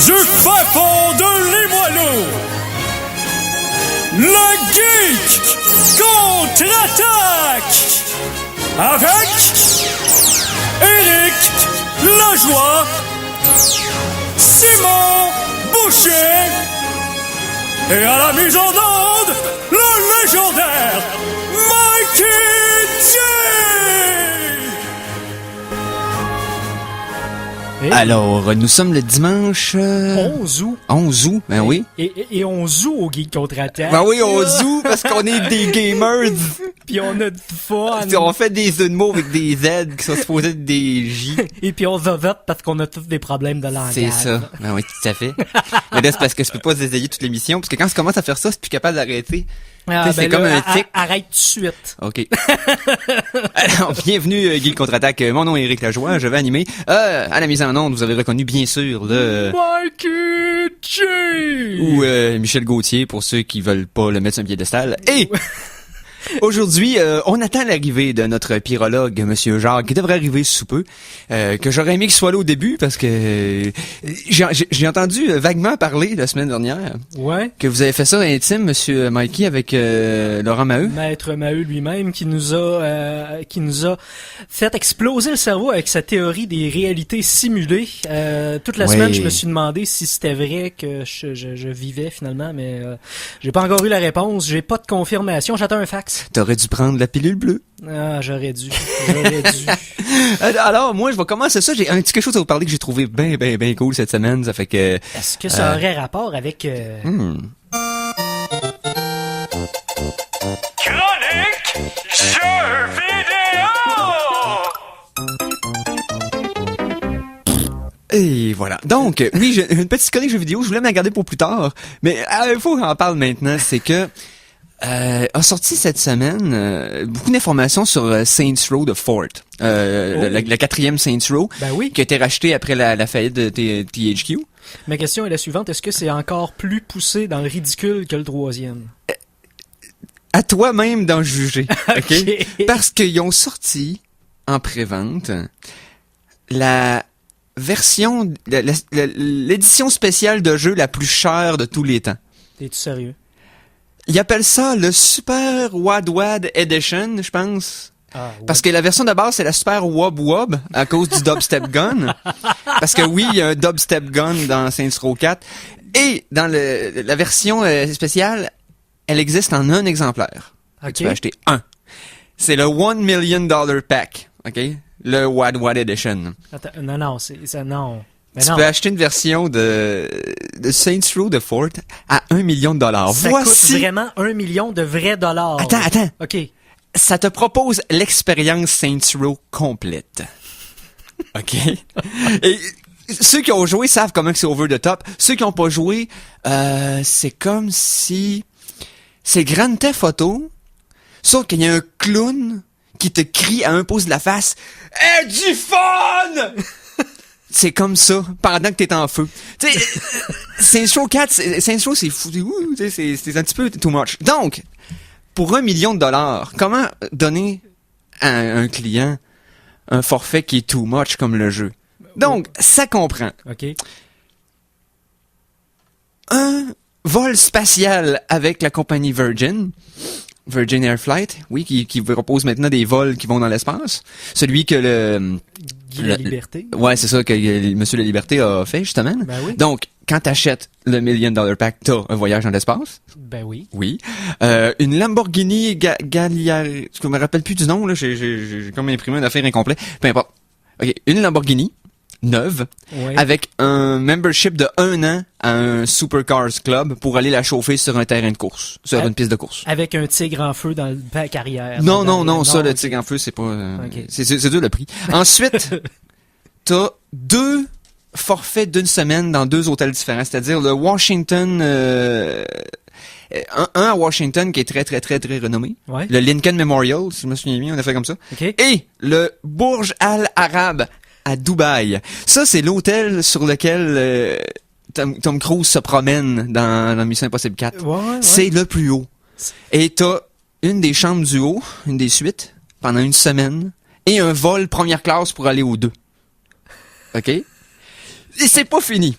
du fin fond de Limoilou, le Geek contre-attaque avec Éric Lajoie, Simon Boucher et à la mise en onde, le légendaire Mikey J. Alors, nous sommes le dimanche... 11 août. 11 août, ben oui. Et on joue au Geek contre-attaque. Ben oui, on joue parce qu'on est des gamers. Puis on a du fun. On fait des jeux de mots avec des Z qui sont supposés être des J. Et puis on zozote parce qu'on a tous des problèmes de langage. C'est ça. Ben oui, tout à fait. Mais là, c'est parce que je peux pas désayer toute l'émission, parce que quand je commence à faire ça, je suis plus capable d'arrêter. Ah, c'est ben comme là, un tic. Arrête tout de suite. OK. Alors, bienvenue, Geek contre-attaque. Mon nom est Éric Lajoie, je vais animer. À la mise en onde, vous avez reconnu, bien sûr, le... Mikey J. Ou Michel Gauthier, pour ceux qui veulent pas le mettre sur un piédestal. Et... Aujourd'hui, on attend l'arrivée de notre pyrologue, Monsieur Jacques, qui devrait arriver sous peu, que j'aurais aimé qu'il soit là au début, parce que j'ai entendu vaguement parler la semaine dernière Ouais. que vous avez fait ça intime, Monsieur Mikey, avec Laurent Maheu. Maître Maheu lui-même qui nous a fait exploser le cerveau avec sa théorie des réalités simulées. Toute la semaine, je me suis demandé si c'était vrai que je vivais finalement, mais j'ai pas encore eu la réponse. J'ai pas de confirmation. J'attends un fax. T'aurais dû prendre la pilule bleue. Ah, j'aurais dû. Alors, moi, je vais commencer ça. J'ai un petit quelque chose à vous parler que j'ai trouvé bien cool cette semaine. Ça fait que... Est-ce que ça aurait rapport avec... Chronique jeux vidéo! Et voilà. Donc, oui, j'ai une petite chronique jeux vidéo. Je voulais me la garder pour plus tard. Mais il faut qu'on en parle maintenant. C'est que... a sorti cette semaine beaucoup d'informations sur Saints Row de Fort, la quatrième Saints Row, Ben oui. qui a été racheté après la faillite de THQ. Ma question est la suivante. Est-ce que c'est encore plus poussé dans le ridicule que le troisième? À toi-même d'en juger, ok? Ok. Parce qu'ils ont sorti en pré-vente la version, l'édition spéciale de jeu la plus chère de tous les temps. T'es-tu sérieux? Ils appellent ça le Super Wad Wad Edition, je pense. Ah, ouais. Parce que la version de base, c'est la Super Wob Wob à cause du Dubstep Gun. Parce que oui, il y a un Dubstep Gun dans Saints Row 4. Et dans la version spéciale, elle existe en un exemplaire. Ok. Tu peux acheter un. C'est le $1 Million Pack. OK? Le Wad Wad Edition. Attends, non, non. Mais Tu non. peux acheter une version de Saints Row de Fort à $1 million. Ça coûte vraiment 1 million de vrais dollars. Attends. OK. Ça te propose l'expérience Saints Row complète. OK? Et ceux qui ont joué savent comment c'est over the top. Ceux qui n'ont pas joué, c'est comme si... C'est Grand Theft Auto, sauf qu'il y a un clown qui te crie à un pouce de la face « Aie du fun! » C'est comme ça, pendant que t'es en feu. Tu sais, Saints Row 4, Saints Row, c'est fou, c'est un petit peu too much. Donc, pour $1 million, comment donner à un client un forfait qui est too much comme le jeu? Donc, ça comprend OK. un vol spatial avec la compagnie Virgin Air Flight, oui, qui propose maintenant des vols qui vont dans l'espace. Celui que Guy la Liberté. Ouais, c'est ça que Monsieur la Liberté a fait, justement. Ben oui. Donc, quand t'achètes le $1 Million Pack, t'as un voyage dans l'espace. Ben oui. Oui. Une Lamborghini Galliari... Je me rappelle plus du nom, là. J'ai comme imprimé une affaire incomplète. Peu importe. OK. Une Lamborghini neuve, Ouais. avec un membership de 1 an à un Supercars Club pour aller la chauffer sur un terrain de course, sur une piste de course. Avec un tigre en feu dans le pack arrière. Non, ça, le ok. tigre en feu, c'est pas... Ok. C'est dur le prix. Ensuite, t'as 2 forfaits d'une semaine dans 2 hôtels différents, c'est-à-dire le Washington... un à Washington qui est très renommé. Ouais. Le Lincoln Memorial, si je me souviens bien, on a fait comme ça. OK. Et le Burj Al Arab à Dubaï. Ça, c'est l'hôtel sur lequel Tom Cruise se promène dans Mission Impossible 4. Ouais. C'est le plus haut. Et t'as une des chambres du haut, une des suites, pendant une semaine, et un vol première classe pour aller aux 2. OK? Et c'est pas fini.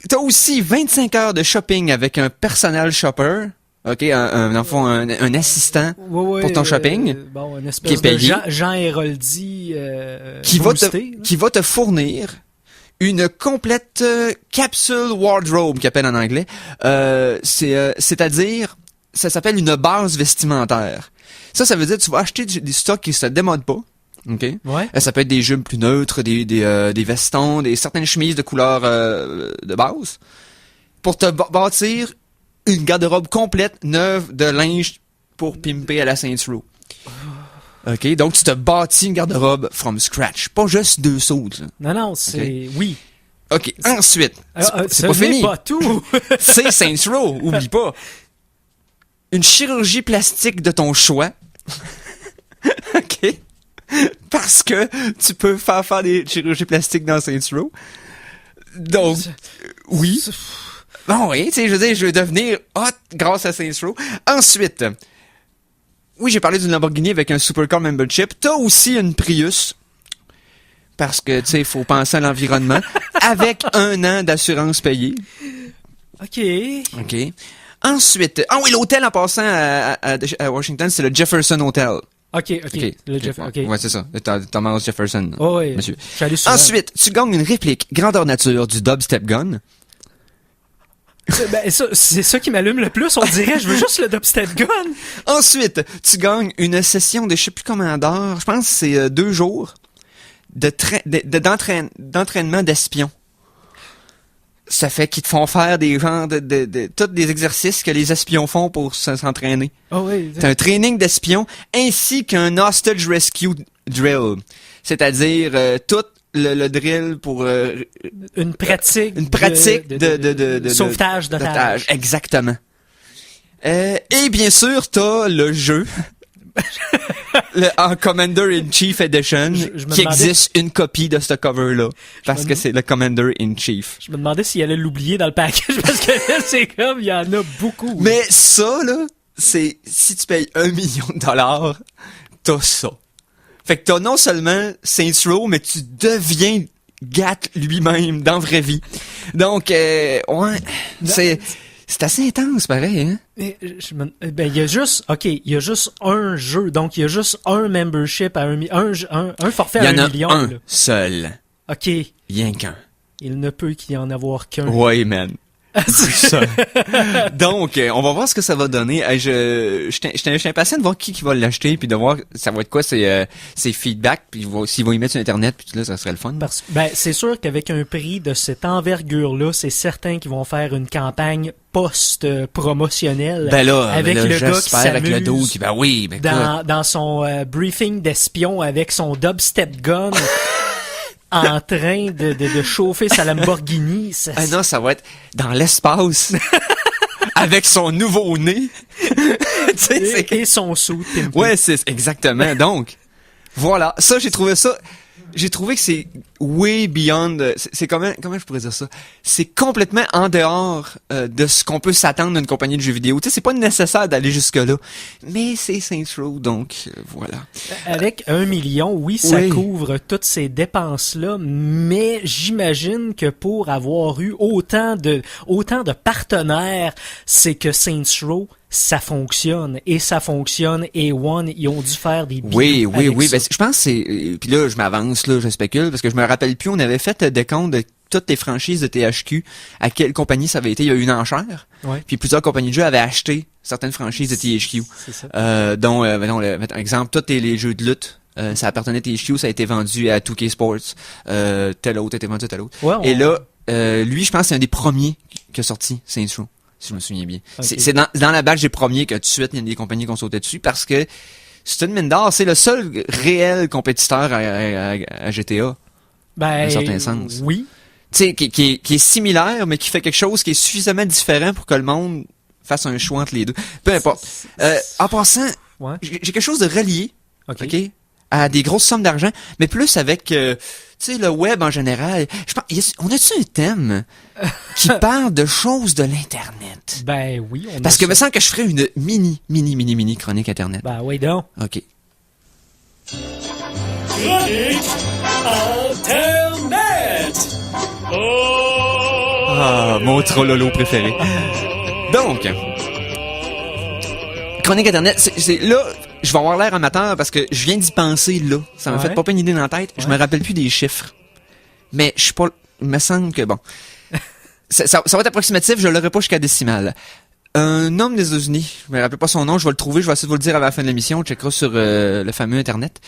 T'as aussi 25 heures de shopping avec un personal shopper. OK, un assistant pour ton shopping. Bon, une espèce qui est payé. de Jean Héroldi qui boosté, va te fournir une complète capsule wardrobe, qu'ils appellent en anglais. C'est-à-dire, ça s'appelle une base vestimentaire. Ça veut dire que tu vas acheter des stocks qui se démodent pas. OK? Ouais. Ça peut être des jupes plus neutres, des vestons, certaines chemises de couleur de base. Pour te bâtir une garde-robe complète, neuve, de linge pour pimper à la Saints Row. OK? Donc, tu te bâtis une garde-robe from scratch. Pas juste 2 sauts, là. Non, c'est... Okay. Oui. OK. Ensuite, c'est pas Ce n'est fini. pas tout. C'est Saints Row. Oublie pas. Une chirurgie plastique de ton choix. OK? Parce que tu peux faire des chirurgies plastiques dans Saints Row. Donc, oui. Bon, oui, tu sais, je veux dire, je vais devenir hot grâce à Saints Row. Ensuite, oui, j'ai parlé d'une Lamborghini avec un Supercar Membership. T'as aussi une Prius. Parce que, tu sais, il faut penser à l'environnement. Avec 1 an d'assurance payée. OK. OK. Ensuite, l'hôtel en passant à Washington, c'est le Jefferson Hotel. OK. Le Jeff, OK. Ouais, c'est ça. Thomas Jefferson. Oh, oui. Monsieur. Je suis allé souvent. Ensuite, tu gagnes une réplique grandeur nature du dubstep gun. C'est ça qui m'allume le plus. On dirait, je veux juste le dubstep gun. Ensuite, tu gagnes une session de je sais plus combien d'heures. Je pense que c'est 2 jours d'entraînement d'espion. Ça fait qu'ils te font faire des genres tous des exercices que les espions font pour s'entraîner. Oh oui. C'est un training d'espion ainsi qu'un hostage rescue drill. C'est-à-dire tout le drill pour une pratique de sauvetage d'otages. Exactement. Et bien sûr, t'as le jeu en Commander-in-Chief Edition qui existe une copie de ce cover-là parce que c'est le Commander-in-Chief. Je me demandais s'il allait l'oublier dans le package parce que là, c'est comme, il y en a beaucoup. Mais ça, là, c'est si tu payes $1 million, t'as ça. Fait que t'as non seulement Saints Row, mais tu deviens Gat lui-même dans la vraie vie. Donc, ouais, c'est assez intense, pareil, hein? Il y a juste, il y a juste un jeu, donc il y a juste un membership à un forfait à 1 million. Il y en a un seul. OK. Rien qu'un. Il ne peut qu'il y en avoir qu'un. Ouais, man. Donc, on va voir ce que ça va donner. Je suis impatient de voir qui va l'acheter, puis de voir ça va être quoi ses feedbacks, puis s'ils vont y mettre sur Internet, puis là, ça serait le fun. C'est sûr qu'avec un prix de cette envergure-là, c'est certain qu'ils vont faire une campagne post-promotionnelle. Avec le gars qui s'amuse avec le dude, oui, dans son briefing d'espion avec son dubstep gun. En train de chauffer sa Lamborghini. Non, ça va être dans l'espace. Avec son nouveau-né. Et son sou. Ouais, c'est exactement. Donc, voilà. Ça, j'ai trouvé que c'est way beyond, c'est comment je pourrais dire ça? C'est complètement en dehors de ce qu'on peut s'attendre d'une compagnie de jeux vidéo. Tu sais, c'est pas nécessaire d'aller jusque-là. Mais c'est Saints Row, donc voilà. Avec 1 million, oui, ça couvre toutes ces dépenses-là, mais j'imagine que pour avoir eu autant de partenaires, c'est que Saints Row, ça fonctionne. Et ça fonctionne. Et ils ont dû faire des bilans. Oui. Ben, je pense que c'est... Puis là, je m'avance, là, je spécule, parce que je me rappelle plus, on avait fait des comptes de toutes les franchises de THQ, à quelle compagnie ça avait été. Il y a eu une enchère. Ouais. Puis plusieurs compagnies de jeux avaient acheté certaines franchises de THQ. C'est ça. Dont, par exemple, tous les jeux de lutte. Ça appartenait à THQ, ça a été vendu à 2K Sports. Tel autre a été vendu à tel autre. Ouais, et là, lui, je pense que c'est un des premiers qui a sorti Saints Row. Si je me souviens bien. Okay. C'est dans la batch des premiers que tout de suite, il y a des compagnies qui ont sauté dessus parce que c'est une mine d'or. C'est le seul réel compétiteur à GTA. Dans un certain sens. Oui. Tu sais, qui est similaire, mais qui fait quelque chose qui est suffisamment différent pour que le monde fasse un choix entre les deux. Peu importe. En passant, j'ai quelque chose de relié. OK? À des grosses sommes d'argent, mais plus avec, tu sais, le web en général. Je pense, on a-tu un thème qui parle de choses de l'Internet? Ben oui. Parce que me semble que je ferais une mini chronique Internet. Ben oui donc. OK. Chronique Internet! Oh! Ah, mon trollolo préféré. Donc, chronique internet, c'est là, je vais avoir l'air amateur parce que je viens d'y penser là. Ça m'a fait pas une idée dans la tête. Je me rappelle plus des chiffres. Mais je suis pas, il me semble que bon. Ça va être approximatif, je l'aurai pas jusqu'à décimale. Un homme des États-Unis, je me rappelle pas son nom, je vais le trouver, je vais essayer de vous le dire à la fin de l'émission, on checkera sur le fameux internet.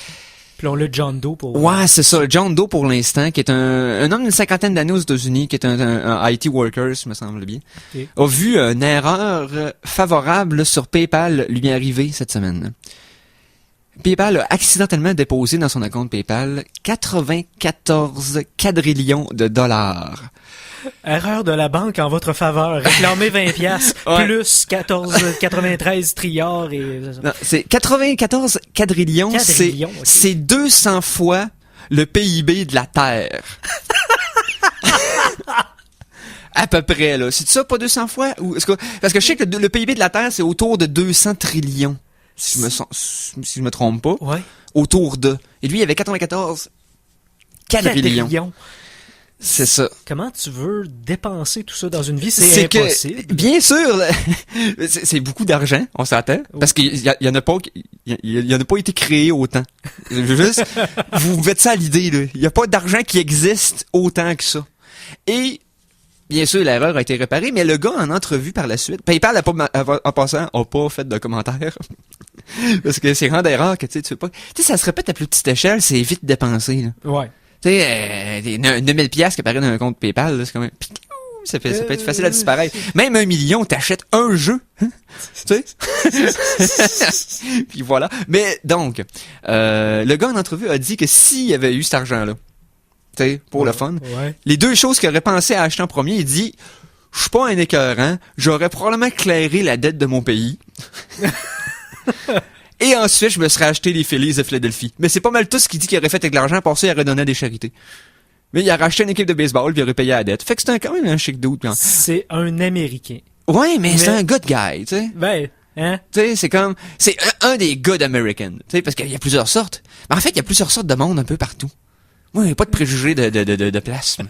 Puis on l'a John Doe pour... Ouais, c'est ça, John Doe pour l'instant, qui est un homme d'une cinquantaine d'années aux États-Unis, qui est un IT worker, me semble bien, Okay. a vu une erreur favorable sur PayPal lui arriver cette semaine. PayPal a accidentellement déposé dans son compte PayPal 94 quadrillions de dollars. Erreur de la banque en votre faveur. Réclamez 20 piastres, Ouais. plus 93 trilliards et... Non, c'est 94 quadrillions, Quadrillions, ok. c'est 200 fois le PIB de la Terre. À peu près, là. C'est ça, pas 200 fois? Ou, parce que je sais que le PIB de la Terre, c'est autour de 200 trillions. Si je me trompe pas. Ouais. Autour de. Et lui, il avait 94 quadrillions. C'est ça. Comment tu veux dépenser tout ça dans une vie? C'est C'est impossible. que, bien sûr, là, c'est beaucoup d'argent, on s'attend, parce qu'il y en a pas, il y en a pas été créé autant. Juste, vous mettez ça à l'idée, là. Il y a pas d'argent qui existe autant que ça. Et, bien sûr, l'erreur a été réparée, mais le gars en entrevue par la suite, PayPal en passant, a pas fait de commentaires. Parce que c'est rare d'erreur que, tu sais pas, tu sais, ça se répète à plus petite échelle, c'est vite dépensé, là. Ouais. Tu sais, 9000 piastres qui apparaît dans un compte PayPal, là, c'est quand même... Ça peut être facile à disparaître. Même 1 million, t'achètes un jeu. Hein? Tu sais? Puis voilà. Mais donc, le gars en entrevue a dit que s'il avait eu cet argent-là, tu sais, pour le fun, les deux choses qu'il aurait pensé à acheter en premier, il dit, je suis pas un écœurant, j'aurais probablement clairé la dette de mon pays. Et ensuite, je me serais acheté les Phillies de Philadelphie. Mais c'est pas mal tout ce qu'il dit qu'il aurait fait avec l'argent. Pour ça, il aurait donné à des charités. Mais il a racheté une équipe de baseball, puis il aurait payé la dette. Fait que c'était quand même un chic dude. C'est un Américain. Ouais, mais c'est un good guy, tu sais. Ben, hein? Tu sais, c'est comme... C'est un des good Americans. Tu sais, parce qu'il y a plusieurs sortes. Mais en fait, il y a plusieurs sortes de monde un peu partout. Moi, il n'y a pas de préjugés de plasme.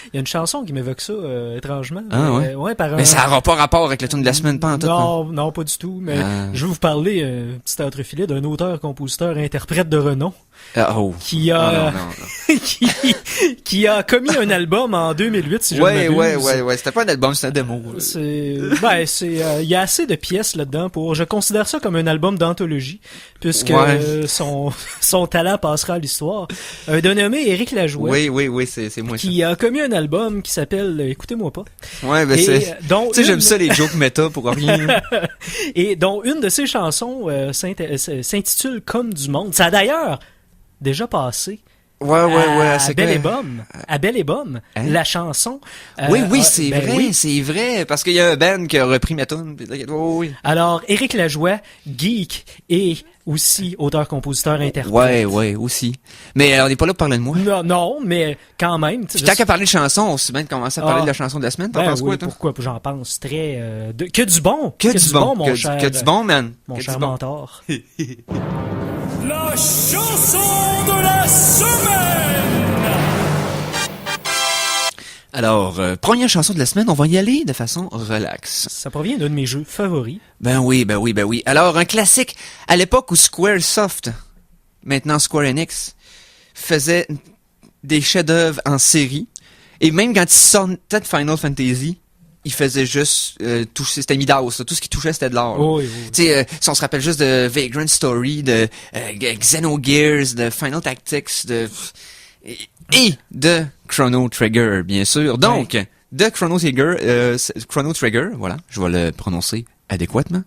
Il y a une chanson qui m'évoque ça, étrangement. Ah, ouais? Ouais, par Mais ça n'aura pas rapport avec le tune de la semaine, pas en tout. Non, pas du tout. Mais je vais vous parler, petit entrefilet, d'un auteur, compositeur, interprète de renom. Qui a, qui a commis un album en 2008, si je ne m'abuse. Ouais. C'était pas un album, c'était un démo. Il y a assez de pièces là-dedans pour, je considère ça comme un album d'anthologie, puisque son talent passera à l'histoire. Un dénommé Éric Lajoie. Oui, c'est moi qui a commis un album qui s'appelle Écoutez-moi pas. Ouais, ben c'est... Tu sais, j'aime ça les jokes méta pour rien. Et dont une de ses chansons s'intitule Comme du monde. Ça a d'ailleurs déjà passé. C'est À Belle et Bomme, la chanson. C'est vrai, parce qu'il y a un band qui a repris ma tune. Oui. Alors, Éric Lajoie, geek et aussi auteur-compositeur interprète. Ouais, aussi. Mais on n'est pas là pour parler de moi. Non, mais quand même. Puis tant qu'à parler de chansons, on se met de commencer à parler de la chanson de la semaine. T'en penses quoi, toi? Pourquoi? J'en pense très... que du bon! Que du bon, mon cher... Que du bon, man! Mon cher mentor. La chanson de la semaine! Alors, première chanson de la semaine, on va y aller de façon relax. Ça provient d'un de mes jeux favoris. Ben oui. Alors, un classique, à l'époque où Squaresoft, maintenant Square Enix, faisait des chefs-d'œuvre en série, et même quand ils sortaient de Final Fantasy, il faisait juste toucher, c'était Midas, tout ce qui touchait c'était de l'or. Oui. Tu sais, si on se rappelle juste de Vagrant Story, de Xenogears, de Final Tactics, et de Chrono Trigger, bien sûr. Donc, de Chrono Trigger, voilà, je vais le prononcer adéquatement.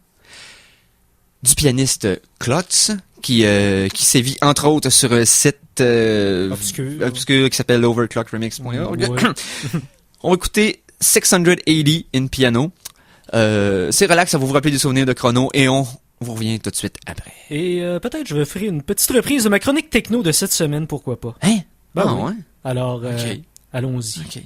Du pianiste Klotz, qui sévit entre autres sur un site obscur qui s'appelle overclockremix.org. Ouais. On va écouter 680 in piano. C'est relax, ça va vous rappeler des souvenirs de Chrono et on vous revient tout de suite après. Et peut-être je vais faire une petite reprise de ma chronique techno de cette semaine, pourquoi pas. Hein? Oui. Alors, allons-y. OK.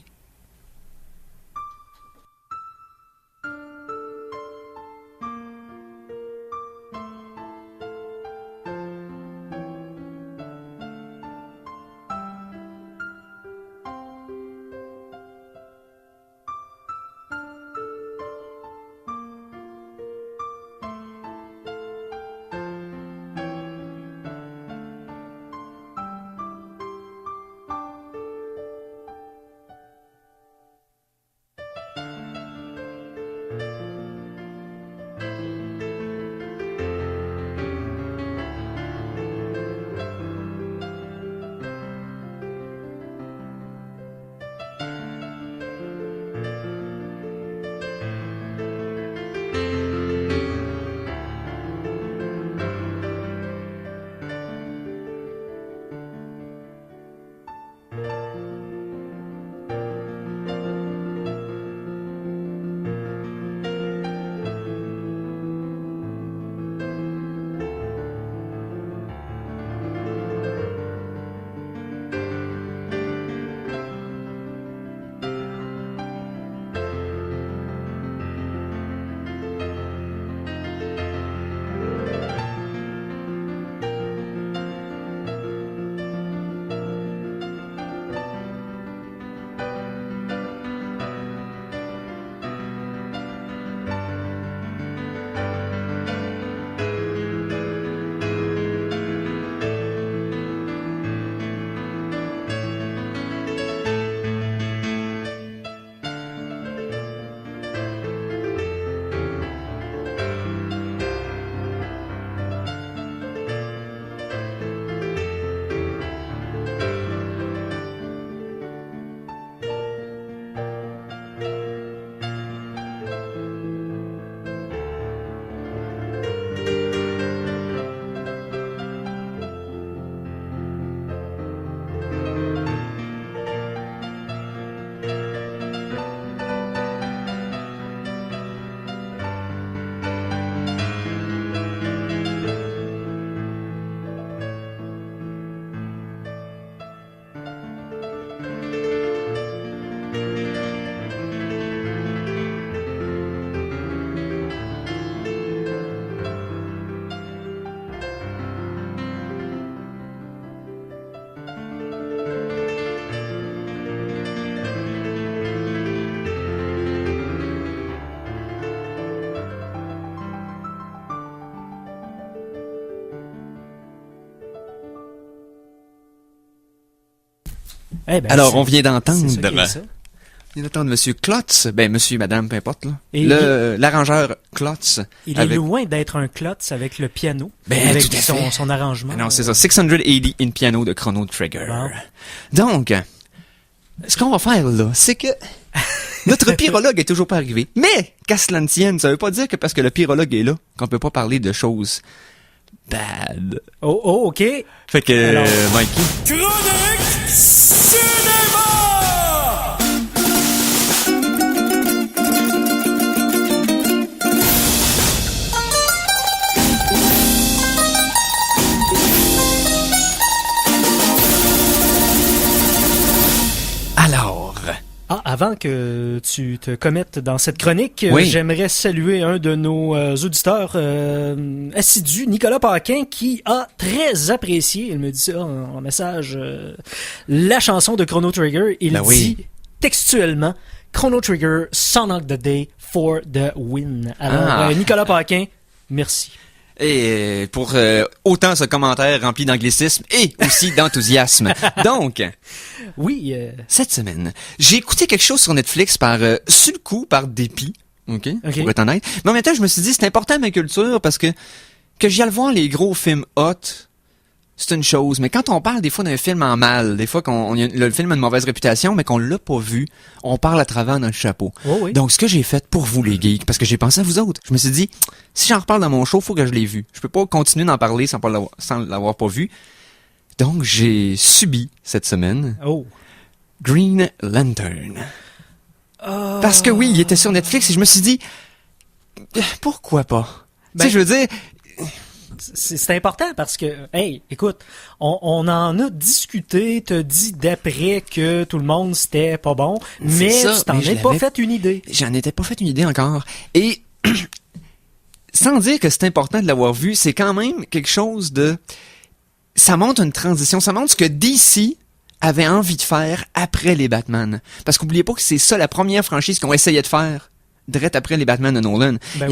Eh ben, Alors, on vient c'est ça d'entendre... qui est ça. On vient d'entendre Monsieur Klotz, monsieur, madame, peu importe, là. Et L'arrangeur Klotz. Il est loin d'être un klotz avec le piano, avec tout à fait. son arrangement. Non, c'est ça. 680 in piano de Chrono Trigger. Bon. Donc, ce qu'on va faire là, c'est que notre pyrologue est toujours pas arrivé. Mais, qu'à cela ne tienne, ça veut pas dire que parce que le pyrologue est là, qu'on peut pas parler de choses bad. Oh, ok. Fait que, Alors, Mikey. Chronique Cinéma! Alors, avant que tu te commettes dans cette chronique, Oui. j'aimerais saluer un de nos auditeurs assidus, Nicolas Paquin, qui a très apprécié, il me dit ça en message, la chanson de Chrono Trigger. Il Ben oui. dit textuellement Chrono Trigger, Song of the Day for the win. Alors, Nicolas Paquin, merci. et pour autant ce commentaire rempli d'anglicisme et aussi d'enthousiasme. Donc, Oui, cette semaine, j'ai écouté quelque chose sur Netflix sur le coup, par dépit. OK? Pour être honnête. Mais en même temps, je me suis dit, c'est important à ma culture parce que j'y aille voir les gros films hot, c'est une chose. Mais quand on parle des fois d'un film en mal, des fois le film a une mauvaise réputation, mais qu'on l'a pas vu, on parle à travers notre chapeau. Oh oui. Donc, ce que j'ai fait pour vous, les geeks, parce que j'ai pensé à vous autres, je me suis dit, si j'en reparle dans mon show, faut que je l'ai vu. Je peux pas continuer d'en parler sans l'avoir pas vu. Donc, j'ai subi, cette semaine, Green Lantern. Parce que oui, il était sur Netflix et je me suis dit, pourquoi pas? Tu sais, je veux dire, c'est important parce que, hey, écoute, on en a discuté, t'as dit d'après que tout le monde c'était pas bon, mais ça, tu t'en mais je es pas l'avais- fait une idée. j'en étais pas fait une idée encore. Et, sans dire que c'est important de l'avoir vu, c'est quand même quelque chose de... Ça montre une transition, ça montre ce que DC avait envie de faire après les Batman. Parce qu'oubliez pas que c'est ça la première franchise qu'on essayait de faire. Direct après les Batman de Nolan. Ben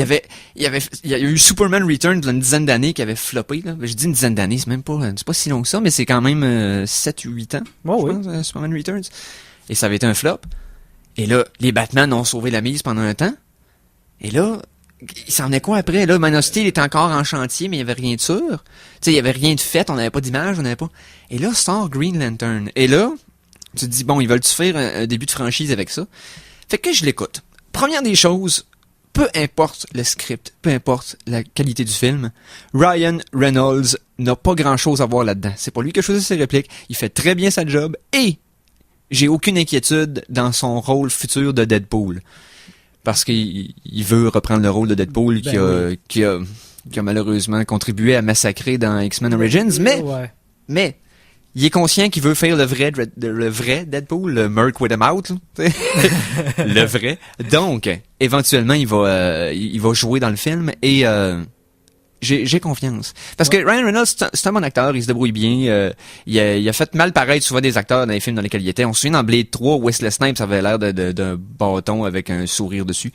il y a eu Superman Returns d'une dizaine d'années qui avait floppé, là. Je dis une dizaine d'années, c'est pas si long que ça, mais c'est quand même 7 ou 8 ans. Oh je oui. pense, Superman Returns. Et ça avait été un flop. Et là, les Batman ont sauvé la mise pendant un temps. Et là, il s'en est quoi après? Là, Man of Steel est encore en chantier, mais il y avait rien de sûr. Tu sais, il y avait rien de fait, on n'avait pas d'image, on n'avait pas... Et là, sort Green Lantern. Et là, tu te dis, bon, ils veulent-tu faire un début de franchise avec ça? Fait que je l'écoute. Première des choses, peu importe le script, peu importe la qualité du film, Ryan Reynolds n'a pas grand-chose à voir là-dedans. C'est pas lui qui a choisi ses répliques. Il fait très bien sa job et j'ai aucune inquiétude dans son rôle futur de Deadpool. Parce qu'il veut reprendre le rôle de Deadpool qui a malheureusement contribué à massacrer dans X-Men Origins, mais il est conscient qu'il veut faire le vrai Deadpool, le Merc with a Mouth, là, le vrai. Donc, éventuellement, il va jouer dans le film et j'ai confiance. Parce que Ryan Reynolds, c'est un bon acteur, il se débrouille bien. Il a fait mal paraître souvent des acteurs dans les films dans lesquels il était. On se souvient dans Blade 3, Wesley Snipes avait l'air d'un bâton avec un sourire dessus.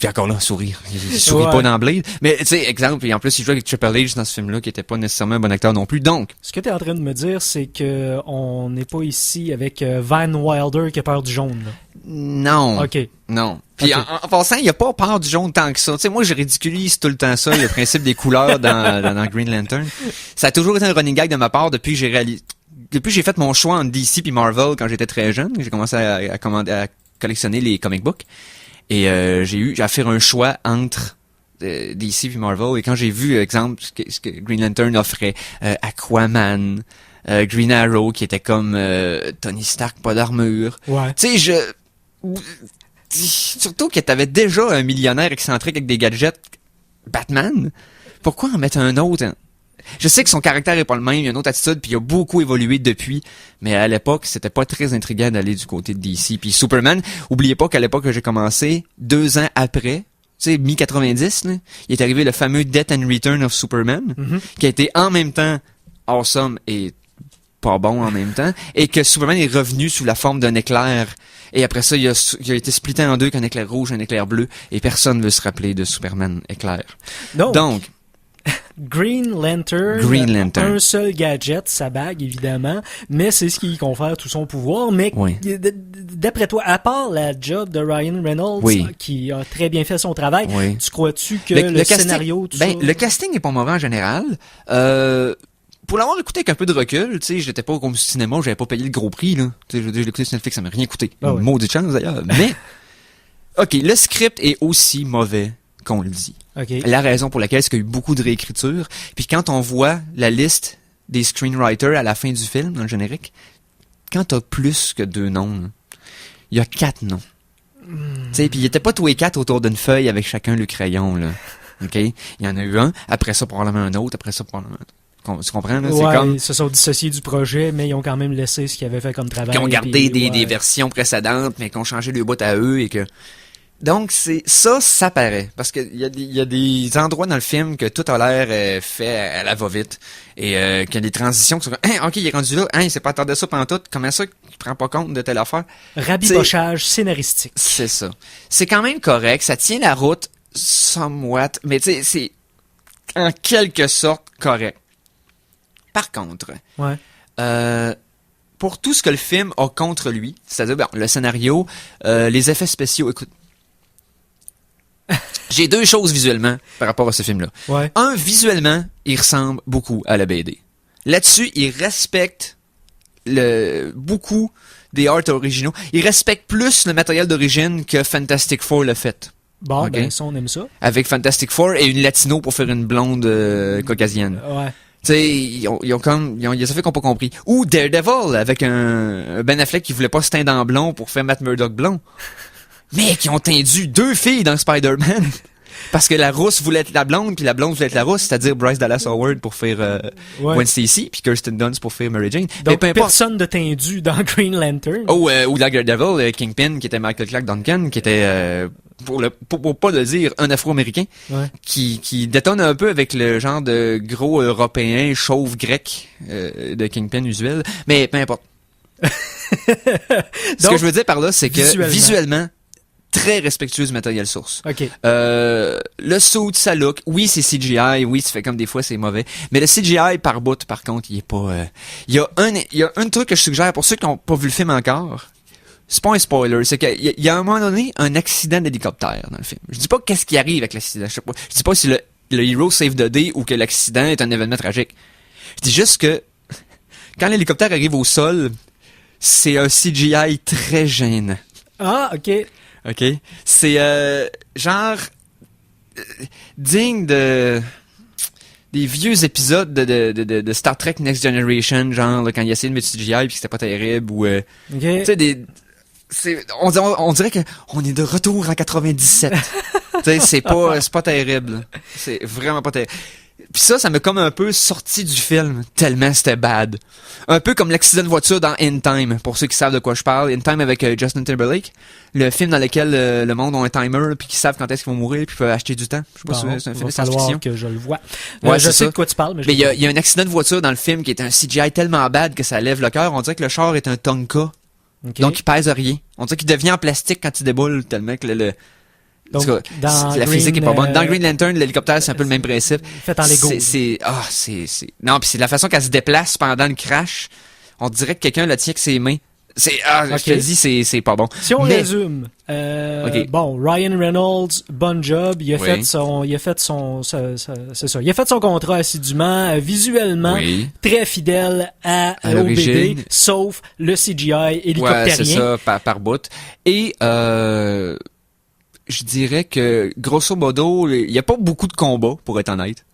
Puis encore là, sourire. Il sourit pas dans Blade. Mais, tu sais, exemple, et en plus, il jouait avec Triple H dans ce film-là, qui était pas nécessairement un bon acteur non plus. Donc, Ce que tu es en train de me dire, c'est que on n'est pas ici avec Van Wilder qui a peur du jaune. Là. non. OK. Non. Puis Ok. en passant, il n'y a pas peur du jaune tant que ça. Tu sais, moi, je ridiculise tout le temps ça, le principe des couleurs dans Green Lantern. Ça a toujours été un running gag de ma part depuis que j'ai fait mon choix entre DC puis Marvel quand j'étais très jeune. J'ai commencé à collectionner les comic books. Et j'ai à faire un choix entre DC et Marvel. Et quand j'ai vu, exemple, ce que Green Lantern offrait, Aquaman, Green Arrow, qui était comme Tony Stark, pas d'armure. Ouais. Tu sais, surtout que t'avais déjà un millionnaire excentrique avec des gadgets Batman. Pourquoi en mettre un autre? Hein? Je sais que son caractère est pas le même, il a une autre attitude, puis il a beaucoup évolué depuis, mais à l'époque, c'était pas très intriguant d'aller du côté de DC. Puis Superman, oubliez pas qu'à l'époque que j'ai commencé, 2 ans après, tu sais, mi-90, là, il est arrivé le fameux Death and Return of Superman, qui a été en même temps awesome et pas bon en même temps, et que Superman est revenu sous la forme d'un éclair. Et après ça, il a été splitté en deux qu'un éclair rouge, un éclair bleu, et personne ne veut se rappeler de Superman éclair. Donc, Green Lantern. Green Lantern. Un seul gadget, sa bague, évidemment, mais c'est ce qui confère tout son pouvoir. Mais Oui. d'après toi, à part la job de Ryan Reynolds, Oui. qui a très bien fait son travail, Oui. tu crois-tu que le casting- scénario, tout ben, ça... le casting est pas mauvais en général. Pour l'avoir écouté avec un peu de recul, tu sais, j'étais pas comme au cinéma, j'avais pas payé le gros prix, là. Tu sais, je l'ai écouté sur Netflix, ça m'a rien coûté. Ah ouais. Maudite chance, d'ailleurs. Mais, OK, le script est aussi mauvais qu'on le dit. OK. La raison pour laquelle c'est qu'il y a eu beaucoup de réécriture. Puis quand on voit la liste des screenwriters à la fin du film, dans le générique, quand t'as plus que 2 noms, là, il y a 4 noms. Tu sais, puis ils étaient pas tous les 4 autour d'une feuille avec chacun le crayon, là. OK? Il y en a eu un, après ça probablement un autre, après ça probablement un autre. Tu comprends, là? C'est Ouais, comme ils se sont dissociés du projet, mais ils ont quand même laissé ce qu'ils avaient fait comme travail. qui ont gardé puis, des ouais. versions précédentes, mais qui ont changé le bout à eux et que... Donc, ça paraît. Parce que il y a des endroits dans le film que tout a l'air fait à la va-vite. Et qu'il y a des transitions qui sont comme, OK, il est rendu là. Il s'est pas attendu ça pendant tout. Comment ça qu'il prend pas compte de telle affaire? Rabibochage scénaristique. C'est ça. C'est quand même correct. Ça tient la route somewhat. Mais tu sais, c'est en quelque sorte correct. Par contre, Ouais. pour tout ce que le film a contre lui, c'est-à-dire bon, le scénario, les effets spéciaux, écoute, j'ai 2 choses visuellement par rapport à ce film-là. Ouais. Un, visuellement, il ressemble beaucoup à la BD. Là-dessus, il respecte beaucoup des arts originaux. Il respecte plus le matériel d'origine que Fantastic Four l'a fait. Bon, Ok. ben ça, on aime ça. Avec Fantastic Four et une latino pour faire une blonde caucasienne. Ouais. Tu sais, ils ont ça fait qu'on pas compris. Ou Daredevil avec un Ben Affleck qui voulait pas se teindre en blond pour faire Matt Murdock blond. Mais qui ont tendu 2 filles dans Spider-Man. Parce que la rousse voulait être la blonde, puis la blonde voulait être la rousse, c'est-à-dire Bryce Dallas Howard pour faire Ouais. Gwen Stacy, puis Kirsten Dunst pour faire Mary Jane. Mais Donc, peu importe. personne de tendu dans Green Lantern. Ou Daredevil, Kingpin, qui était Michael Clark Duncan, qui était, pour pas le dire, un Afro-Américain, Ouais. qui détonne un peu avec le genre de gros européen chauve grec de Kingpin usuel. Mais peu importe. Ce Donc, que je veux dire par là, c'est que visuellement. très respectueux du matériel source. OK. Le suit, ça look. Oui, c'est CGI. Oui, ça fait comme des fois, c'est mauvais. Mais le CGI par bout, par contre, il est pas... Il y a un truc que je suggère pour ceux qui n'ont pas vu le film encore. C'est pas un spoiler. C'est qu'il y a à un moment donné un accident d'hélicoptère dans le film. Je dis pas qu'est-ce qui arrive avec l'accident. Je dis pas si le hero save the day ou que l'accident est un événement tragique. Je dis juste que quand l'hélicoptère arrive au sol, c'est un CGI très gênant. Ah, OK. OK? C'est genre digne de des vieux épisodes de Star Trek Next Generation, genre là, quand il essayait de mettre du CGI puis que c'était pas terrible ou OK. tu sais on dirait que on est de retour en 97. Tu sais c'est pas terrible. C'est vraiment pas terrible. Puis ça m'a comme un peu sorti du film, tellement c'était bad. Un peu comme l'accident de voiture dans In Time, pour ceux qui savent de quoi je parle. In Time avec Justin Timberlake, le film dans lequel le monde a un timer, puis qui savent quand est-ce qu'ils vont mourir, puis peuvent acheter du temps. Je sais pas si c'est un film de science-fiction. Que je le vois. Ouais, je c'est sais ça. de quoi tu parles, mais je Mais l'ai il y a un accident de voiture dans le film qui est un CGI tellement bad que ça lève le cœur. On dirait que le char est un Tonka, pas. OK. donc il pèse rien. On dirait qu'il devient en plastique quand il déboule, tellement que Donc, en tout cas, dans la physique est pas bonne. Dans Green, Green Lantern, l'hélicoptère, c'est un peu le même principe. fait en Lego. Non, puis c'est la façon qu'elle se déplace pendant le crash. On dirait que quelqu'un la tient avec ses mains. Je te le dis, c'est pas bon. Si on Mais- résume, Ok. bon, Ryan Reynolds, bon job, il a Oui. fait son contrat assidûment, visuellement, Oui. très fidèle à À au l'origine. BD, sauf le CGI Ouais, hélicoptérien. c'est ça, par bout. Et, je dirais que, grosso modo, il y a pas beaucoup de combats, pour être honnête.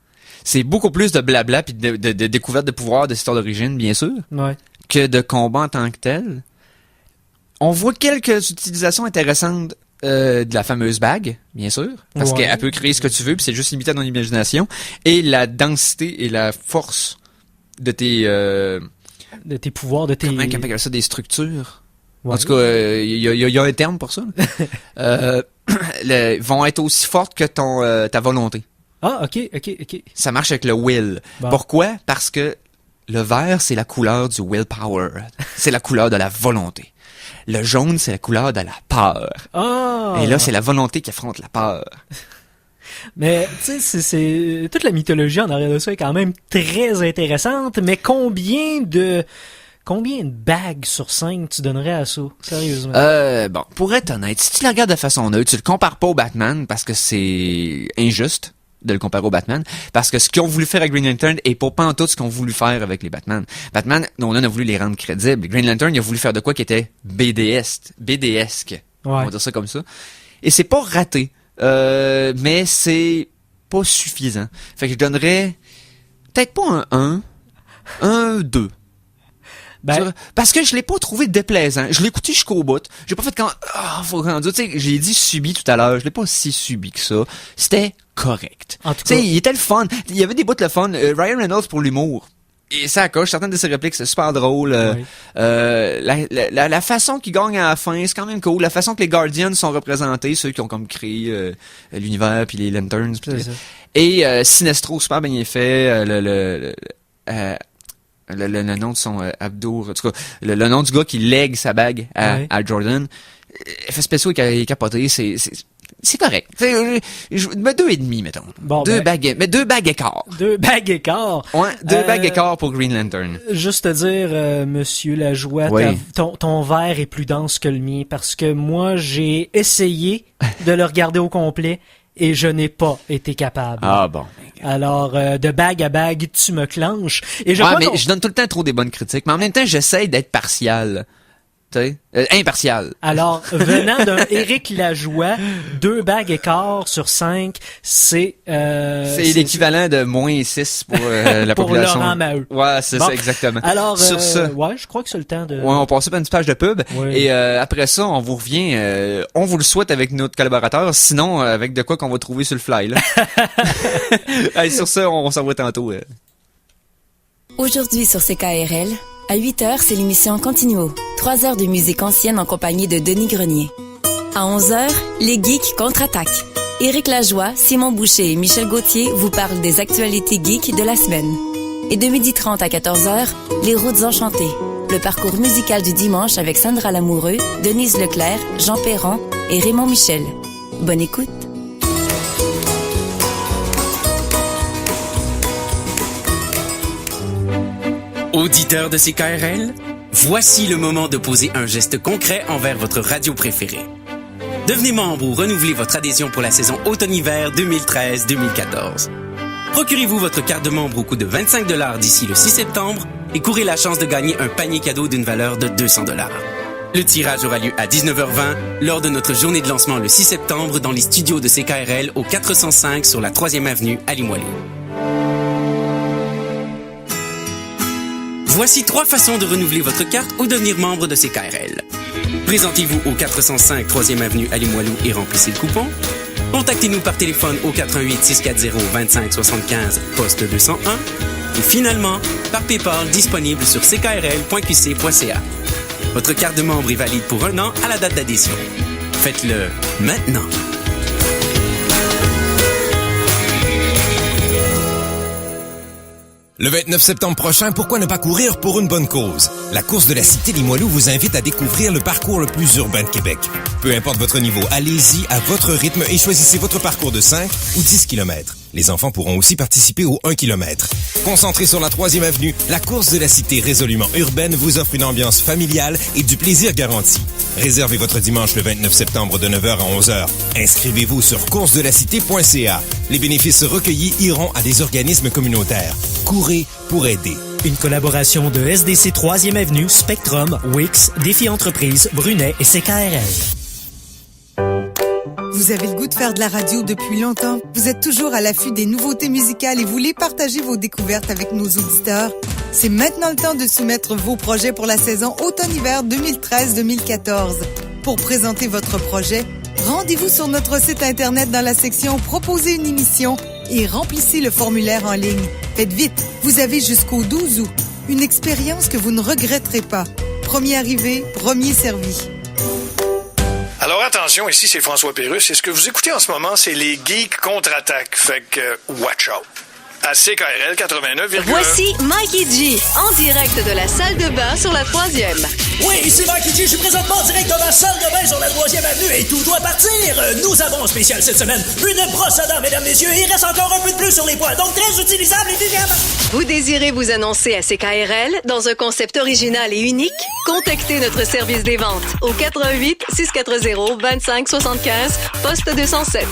C'est beaucoup plus de blabla puis de découverte de pouvoir de cette histoire d'origine, bien sûr, Ouais. que de combats en tant que tel. On voit quelques utilisations intéressantes de la fameuse bague, bien sûr, parce Ouais. qu'elle peut créer ce que tu veux, puis c'est juste limité à ton imagination, et la densité et la force de tes De tes pouvoirs, de tes... comment on appelle ça, des structures. Ouais. En tout cas, il y a un terme pour ça. Vont être aussi fortes que ta volonté. Ah, ok. Ça marche avec le will. Bon. Pourquoi? Parce que le vert, c'est la couleur du willpower. C'est la couleur de la volonté. Le jaune, c'est la couleur de la peur. Ah! Et là, c'est la volonté qui affronte la peur. Mais tu sais, c'est toute la mythologie en arrière de ça est quand même très intéressante. Mais combien de bagues sur 5 tu donnerais à ça, sérieusement? Bon, pour être honnête, si tu la regardes de façon neutre, tu le compares pas au Batman parce que c'est injuste de le comparer au Batman, parce que ce qu'ils ont voulu faire avec Green Lantern est pas pantoute ce qu'ils ont voulu faire avec les Batman. Batman, Nolan a voulu les rendre crédibles. Green Lantern, il a voulu faire de quoi qui était BDesque. On va dire ça comme ça. Et c'est pas raté. Mais c'est pas suffisant. Fait que je donnerais peut-être pas un 2. Parce que je l'ai pas trouvé déplaisant. Je l'ai écouté jusqu'au bout. J'ai pas fait faut qu'on dise, tu sais, j'ai dit subi tout à l'heure. Je l'ai pas si subi que ça. C'était correct. En tout cas, cas, il était le fun. Il y avait des bouts de le fun. Ryan Reynolds pour l'humour. Et ça coche. Certaines de ses répliques, c'est super drôle. Oui. La façon qu'il gagne à la fin, c'est quand même cool. La façon que les Guardians sont représentés, ceux qui ont comme créé l'univers puis les Lanterns. Et Sinestro, super bien fait. Le nom de son Abdur, en tout cas, le nom du gars qui lègue sa bague à Jordan. Effets spéciaux est capoté, c'est correct. Mais 2,5, mettons. Bon, deux bagues écart. 2 bagues écart. Ouais, 2 bagues écart pour Green Lantern. Juste te dire, Monsieur Lajoie, ton verre est plus dense que le mien parce que moi, j'ai essayé de le regarder au complet et je n'ai pas été capable. Ah bon. Alors, de bague à bague, tu me clenches. Et je je donne tout le temps trop des bonnes critiques, mais en même temps, j'essaye d'être partial. Tu sais, impartial. Alors, venant d'un Éric Lajoie, 2 bagues écart sur 5, c'est l'équivalent de moins 6 pour la pour population. Laurent Maheu. Ouais, c'est ça, exactement. Alors, sur ça, ouais, je crois que c'est le temps de... Ouais, on passe par une petite page de pub. Oui. Et après ça, on vous revient. On vous le souhaite avec notre collaborateur. Sinon, avec de quoi qu'on va trouver sur le fly, là. Allez, sur ça, on s'en voit tantôt. Aujourd'hui sur CKRL, à 8h, c'est l'émission Continuo. 3 heures de musique ancienne en compagnie de Denis Grenier. À 11h, les geeks contre-attaquent. Éric Lajoie, Simon Boucher et Michel Gauthier vous parlent des actualités geeks de la semaine. Et de 12h30 à 14h, les routes enchantées. Le parcours musical du dimanche avec Sandra Lamoureux, Denise Leclerc, Jean Perron et Raymond Michel. Bonne écoute. Auditeurs de CKRL, voici le moment de poser un geste concret envers votre radio préférée. Devenez membre ou renouvelez votre adhésion pour la saison automne-hiver 2013-2014. Procurez-vous votre carte de membre au coût de 25$ d'ici le 6 septembre et courez la chance de gagner un panier cadeau d'une valeur de 200$. Le tirage aura lieu à 19h20 lors de notre journée de lancement le 6 septembre dans les studios de CKRL au 405 sur la 3e avenue à Limoilou. Voici 3 façons de renouveler votre carte ou devenir membre de CKRL. Présentez-vous au 405 3e avenue à Limoilou et remplissez le coupon. Contactez-nous par téléphone au 88 640 25 75 poste 201. Et finalement, par PayPal disponible sur ckrl.qc.ca. Votre carte de membre est valide pour 1 an à la date d'adhésion. Faites-le maintenant. Le 29 septembre prochain, pourquoi ne pas courir pour une bonne cause? La course de la Cité Limoilou vous invite à découvrir le parcours le plus urbain de Québec. Peu importe votre niveau, allez-y à votre rythme et choisissez votre parcours de 5 ou 10 km. Les enfants pourront aussi participer au 1 km. Concentré sur la 3e avenue, la course de la Cité résolument urbaine vous offre une ambiance familiale et du plaisir garanti. Réservez votre dimanche le 29 septembre de 9h à 11h. Inscrivez-vous sur coursedelacité.ca. Les bénéfices recueillis iront à des organismes communautaires. Courez pour aider. Une collaboration de SDC 3e Avenue, Spectrum, Wix, Défi Entreprises, Brunet et CKRL. Vous avez le goût de faire de la radio depuis longtemps? Vous êtes toujours à l'affût des nouveautés musicales et voulez partager vos découvertes avec nos auditeurs? C'est maintenant le temps de soumettre vos projets pour la saison automne-hiver 2013-2014. Pour présenter votre projet, rendez-vous sur notre site Internet dans la section « Proposer une émission » et remplissez le formulaire en ligne. Faites vite, vous avez jusqu'au 12 août. Une expérience que vous ne regretterez pas. Premier arrivé, premier servi. Alors attention, ici c'est François Pérusse et ce que vous écoutez en ce moment, c'est les Geeks contre-attaque. Fait que watch out. à CKRL 89,1. Voici Mikey G, en direct de la salle de bain sur la 3e. Oui, ici Mikey G, je suis présentement en direct de ma salle de bain sur la 3e avenue et tout doit partir. Nous avons en spécial cette semaine une brosse à dents, mesdames, messieurs, et il reste encore un peu de plus sur les poils, donc très utilisable, évidemment. Vous désirez vous annoncer à CKRL dans un concept original et unique? Contactez notre service des ventes au 88 640 25 75, poste 207.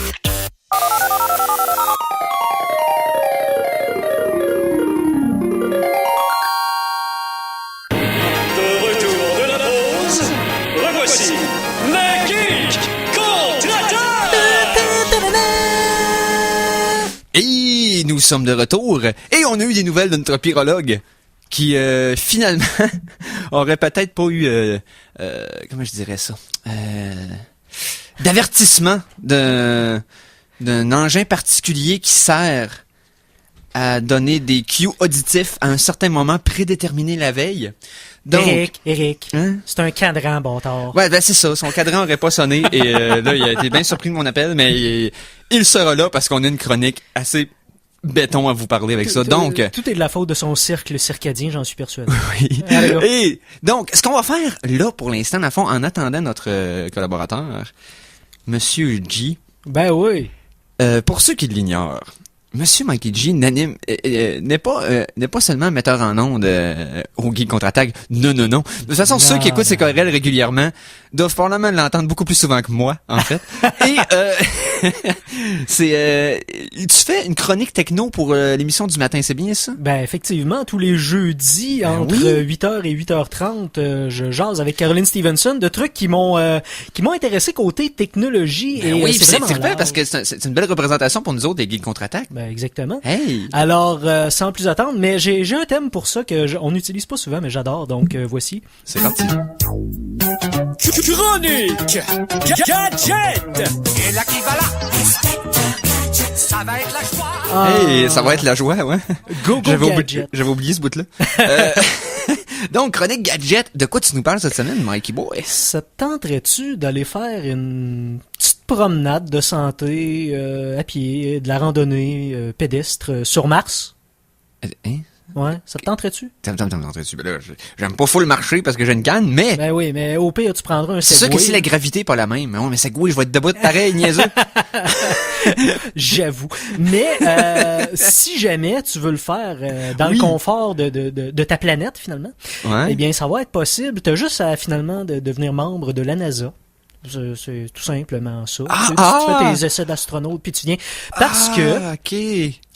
Revoici le Geek Contre-Attaque! Et nous sommes de retour. Et on a eu des nouvelles de notre pyrologue qui, finalement, aurait peut-être pas eu, comment je dirais ça, d'avertissement d'un engin particulier qui sert à donner des cues auditifs à un certain moment prédéterminé la veille. Donc, Eric, hein? c'est un cadran, bon tard. Ouais, ben c'est ça. Son cadran aurait pas sonné et là, il a été bien surpris de mon appel, mais il sera là parce qu'on a une chronique assez béton à vous parler avec ça. Donc, tout est de la faute de son cercle circadien, j'en suis persuadé. oui. Alors. Et donc, ce qu'on va faire là pour l'instant, à fond, en attendant notre collaborateur, Monsieur G. Ben oui. Pour ceux qui l'ignorent, Monsieur Mikey G n'est pas seulement metteur en ondes au Geek Contre-Attaque. Non. De toute façon, ceux qui écoutent CKRL régulièrement doivent probablement l'entendre beaucoup plus souvent que moi, en fait. Et tu fais une chronique techno pour l'émission du matin, c'est bien ça? Ben effectivement, tous les jeudis entre 8h et 8h30, je jase avec Caroline Stevenson de trucs qui m'ont intéressé côté technologie. Ben et oui, c'est vraiment fait parce que c'est une belle représentation pour nous autres des Geeks Contre-Attaque. Ben exactement. Hey. Alors sans plus attendre, mais j'ai un thème pour ça que on n'utilise pas souvent, mais j'adore. Donc voici. C'est parti. Chronique Gadget. Et là qui va là, ça va être la joie. Hey, ça va être la joie, ouais. Go Gadget. J'avais oublié ce bout-là. Donc, chronique gadget, de quoi tu nous parles cette semaine, Mikey Boy? Ça te tenterait-tu d'aller faire une petite promenade de santé à pied, de la randonnée pédestre sur Mars? Hein? Ouais, ça te tenterait-tu? Tenterais-tu? Ben là, j'aime pas full marcher parce que j'ai une canne, mais... Ben oui, mais au pire, tu prendras un c'est Segway. sûr que si la gravité est pas la même, mais Segway, je vais être debout de pareil, niaiseux. J'avoue. Mais si jamais tu veux le faire dans le confort de ta planète, finalement, eh bien, ça va être possible. Tu as juste à, finalement, de devenir membre de la NASA. C'est tout simplement ça. Tu fais tes essais d'astronaute, puis tu viens. Parce que... OK.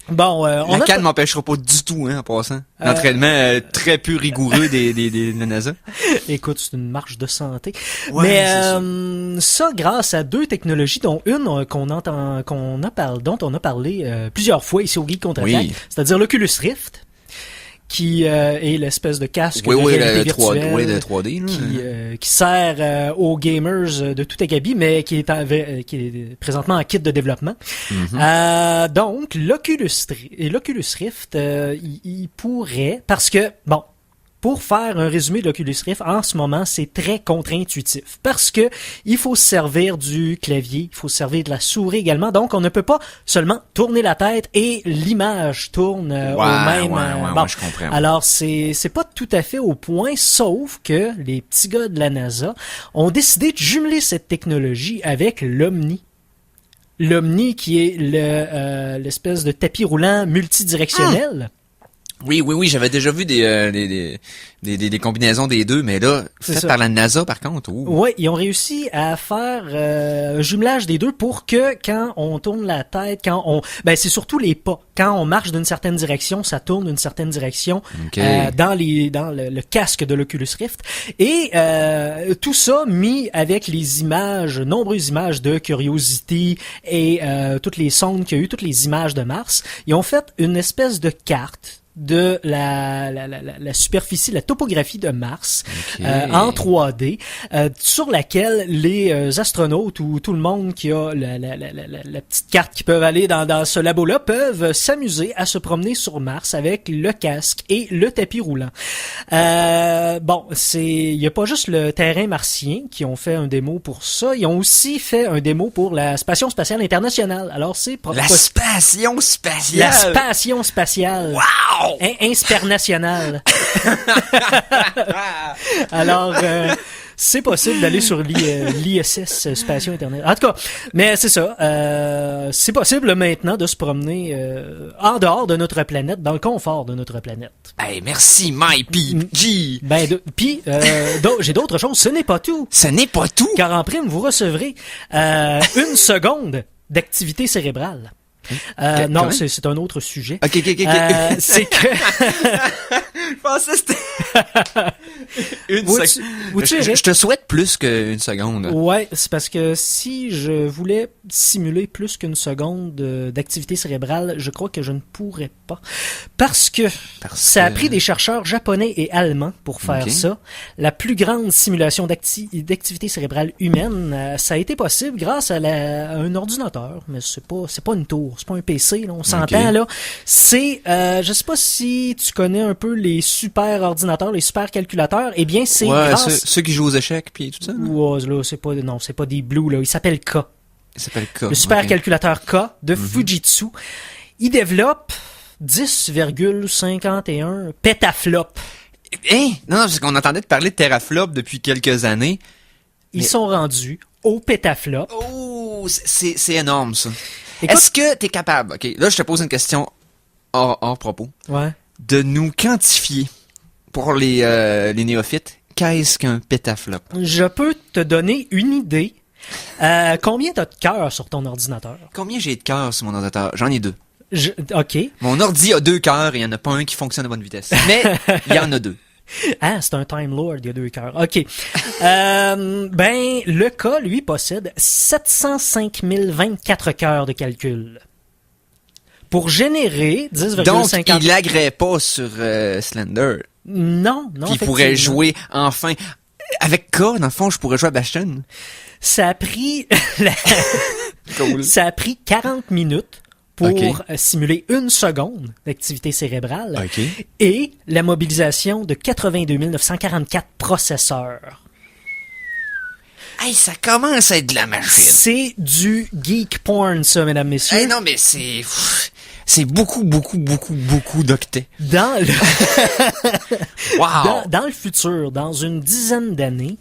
Bon, la canne m'empêchera pas du tout, en passant. L'entraînement très peu rigoureux de la NASA. Écoute, c'est une marche de santé. Ouais, mais ça, grâce à deux technologies, dont une dont on a parlé plusieurs fois ici au Geek Contre-Attaque, c'est-à-dire l'Oculus Rift, qui est l'espèce de casque de réalité virtuelle de 3D, qui sert aux gamers de tout acabit, mais qui est présentement en kit de développement. Mm-hmm. Donc, l'Oculus Rift, il pourrait, parce que, bon, pour faire un résumé de l'Oculus Rift, en ce moment, c'est très contre-intuitif. Parce que il faut se servir du clavier, il faut se servir de la souris également. Donc, on ne peut pas seulement tourner la tête et l'image tourne au même... bon, je comprends. Alors, c'est pas tout à fait au point, sauf que les petits gars de la NASA ont décidé de jumeler cette technologie avec l'Omni. L'Omni qui est l'espèce de tapis roulant multidirectionnel. Oui, j'avais déjà vu des combinaisons des deux, mais là, faites par la NASA, par contre. Oui, ils ont réussi à faire un jumelage des deux pour que quand on tourne la tête, c'est surtout les pas. Quand on marche d'une certaine direction, ça tourne d'une certaine direction dans le casque de l'Oculus Rift. Et tout ça mis avec les nombreuses images de Curiosity et toutes les sondes qu'il y a eu, toutes les images de Mars. Ils ont fait une espèce de carte de la superficie, la topographie de Mars en 3D, sur laquelle les astronautes ou tout le monde qui a la petite carte qui peuvent aller dans ce labo-là peuvent s'amuser à se promener sur Mars avec le casque et le tapis roulant. Bon, il y a pas juste le terrain martien qui ont fait un démo pour ça, ils ont aussi fait un démo pour la Station spatiale internationale. Alors c'est La Station spatiale. La Station spatiale. Wow! Inspernationale. Alors, c'est possible d'aller sur l'ISS Station Internet. En tout cas, mais c'est ça. C'est possible maintenant de se promener en dehors de notre planète, dans le confort de notre planète. Hey, merci, MyPG. J'ai d'autres choses. Ce n'est pas tout. Ce n'est pas tout. Car en prime, vous recevrez 1 seconde d'activité cérébrale. Non, c'est un autre sujet. Ok. C'est que... Je pensais que c'était... Je te souhaite plus qu'une seconde. Ouais, c'est parce que si je voulais simuler plus qu'une seconde d'activité cérébrale, je crois que je ne pourrais pas. Parce que ça a pris des chercheurs japonais et allemands pour faire ça. La plus grande simulation d'activité cérébrale humaine, ça a été possible grâce à un ordinateur, mais c'est pas une tour, c'est pas un PC, là, on s'entend là. C'est, je sais pas si tu connais un peu les super ordinateurs, les super calculateurs. Eh bien, c'est grâce... ceux qui jouent aux échecs puis tout ça. Ouais, là, c'est pas des Blue là. Il s'appelle K. Le super calculateur K de Fujitsu. Il développe 10,51 pétaflops. Non, parce qu'on entendait te parler de teraflops depuis quelques années. Ils sont rendus au pétaflop. Oh, c'est énorme, ça. Écoute, est-ce que t'es capable, ok, là je te pose une question hors propos, de nous quantifier pour les néophytes, qu'est-ce qu'un pétaflop? Je peux te donner une idée. Combien t'as de cœurs sur ton ordinateur? Combien j'ai de cœurs sur mon ordinateur? J'en ai 2. OK. Mon ordi a 2 cœurs et il n'y en a pas un qui fonctionne à bonne vitesse. Mais il y en a 2. Ah, c'est un Time Lord, il y a 2 cœurs. OK. Le cas, lui, possède 705 024 cœurs de calcul. Pour générer 10,50... Donc, il laguerait pas sur Slender. Non. Puis il pourrait jouer enfin... Avec K, dans le fond, je pourrais jouer à Bastion. Ça a pris... Cool. Ça a pris 40 minutes pour simuler 1 seconde d'activité cérébrale et la mobilisation de 82 944 processeurs. Hey, ça commence à être de la machine. C'est du geek porn, ça, mesdames, messieurs. Hey, non, mais c'est beaucoup d'octets. Dans le... Wow. Dans le futur, dans une dizaine d'années,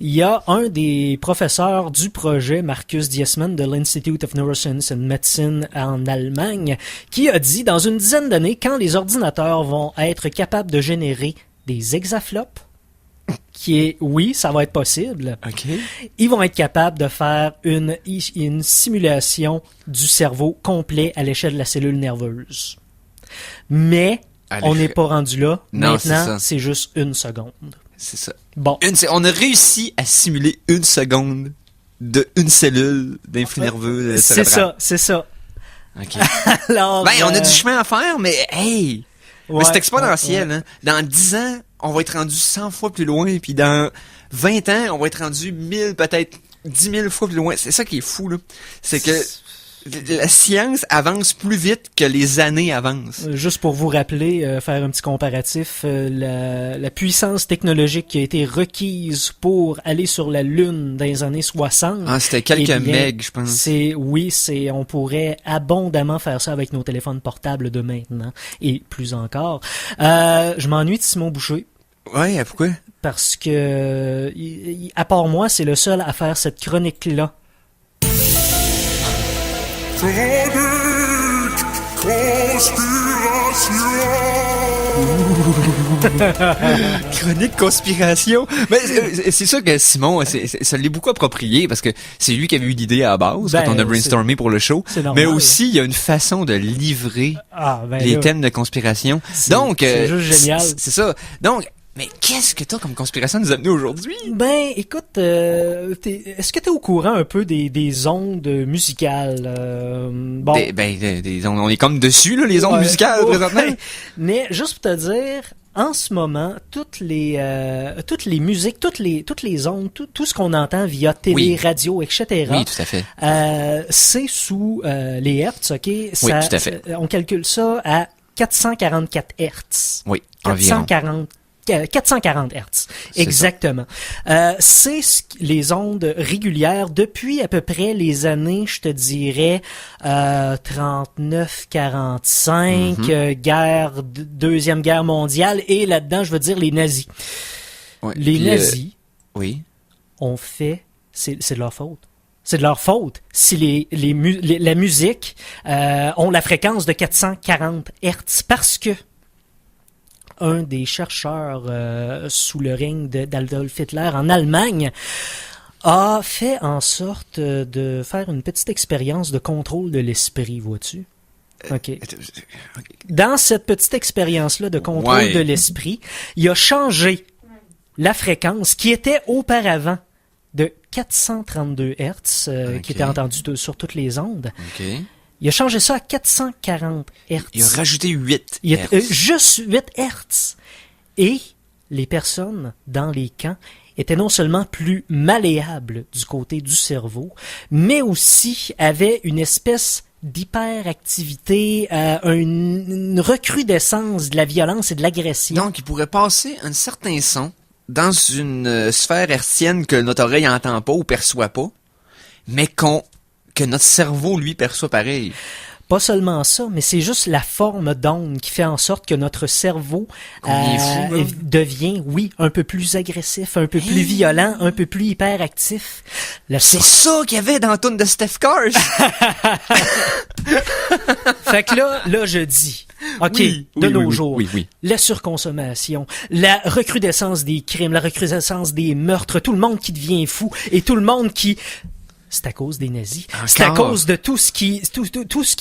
il y a un des professeurs du projet, Marcus Diessmann, de l'Institute of Neuroscience and Medicine en Allemagne, qui a dit, dans une dizaine d'années, quand les ordinateurs vont être capables de générer des hexaflops, oui, ça va être possible. Ils vont être capables de faire une simulation du cerveau complet à l'échelle de la cellule nerveuse. Mais on n'est pas rendu là. Non, maintenant, c'est juste 1 seconde. C'est ça. Bon. On a réussi à simuler 1 seconde d'une cellule d'influx nerveux cérébral. C'est ça. OK. Alors, on a du chemin à faire, mais hey! Mais c'est exponentiel, hein. Dans 10 ans, on va être rendu 100 fois plus loin, puis dans 20 ans, on va être rendu 1000, peut-être 10 000 fois plus loin. C'est ça qui est fou, là. C'est que la science avance plus vite que les années avancent. Juste pour vous rappeler, faire un petit comparatif, la puissance technologique qui a été requise pour aller sur la Lune dans les années 60. Ah, c'était quelques megs, je pense. On pourrait abondamment faire ça avec nos téléphones portables de maintenant, et plus encore. Je m'ennuie de Simon Boucher. Ouais, pourquoi? Parce que, à part moi, c'est le seul à faire cette chronique-là. Chronique conspiration. Mais c'est sûr que Simon, ça l'est beaucoup approprié parce que c'est lui qui avait eu l'idée à la base quand on a brainstormé pour le show. Mais aussi, il y a une façon de livrer les thèmes de conspiration. Donc, c'est juste génial. C'est ça. Donc, Mais qu'est-ce que t'as comme conspiration à nous amener aujourd'hui? Ben, écoute, est-ce que t'es au courant un peu des ondes musicales? Bon. On est comme dessus, là, les ondes musicales, présentement. Mais, juste pour te dire, en ce moment, toutes les musiques, toutes les ondes, tout ce qu'on entend via télé, radio, etc. Oui, tout à fait. C'est sous les hertz, ok? Oui, tout à fait. On calcule ça à 444 hertz. Oui, environ. 440 Hertz. Exactement. C'est les ondes régulières depuis à peu près les années, je te dirais, 39-45, Deuxième Guerre mondiale, et là-dedans, je veux dire les nazis. Ouais, les nazis ont fait... C'est de leur faute. C'est de leur faute si la musique ont la fréquence de 440 Hertz, parce que un des chercheurs sous le règne d'Adolf Hitler en Allemagne a fait en sorte de faire une petite expérience de contrôle de l'esprit, vois-tu? OK. Dans cette petite expérience-là de contrôle de l'esprit, il a changé la fréquence qui était auparavant de 432 Hertz, qui était entendue sur toutes les ondes. Okay. Il a changé ça à 440 Hertz. Il a rajouté 8 Hertz. Juste 8 Hertz. Et les personnes dans les camps étaient non seulement plus malléables du côté du cerveau, mais aussi avaient une espèce d'hyperactivité, une recrudescence de la violence et de l'agression. Donc, il pourrait passer un certain son dans une sphère hertzienne que notre oreille n'entend pas ou perçoit pas, mais que notre cerveau, lui, perçoit pareil. Pas seulement ça, mais c'est juste la forme d'onde qui fait en sorte que notre cerveau devient, un peu plus agressif, un peu plus violent, un peu plus hyperactif. C'est ça qu'il y avait dans la toune de Steph Cars! Fait que là, je dis, nos jours, la surconsommation, la recrudescence des crimes, la recrudescence des meurtres, tout le monde qui devient fou et tout le monde qui... C'est à cause des nazis. Encore? C'est à cause de tout ce qui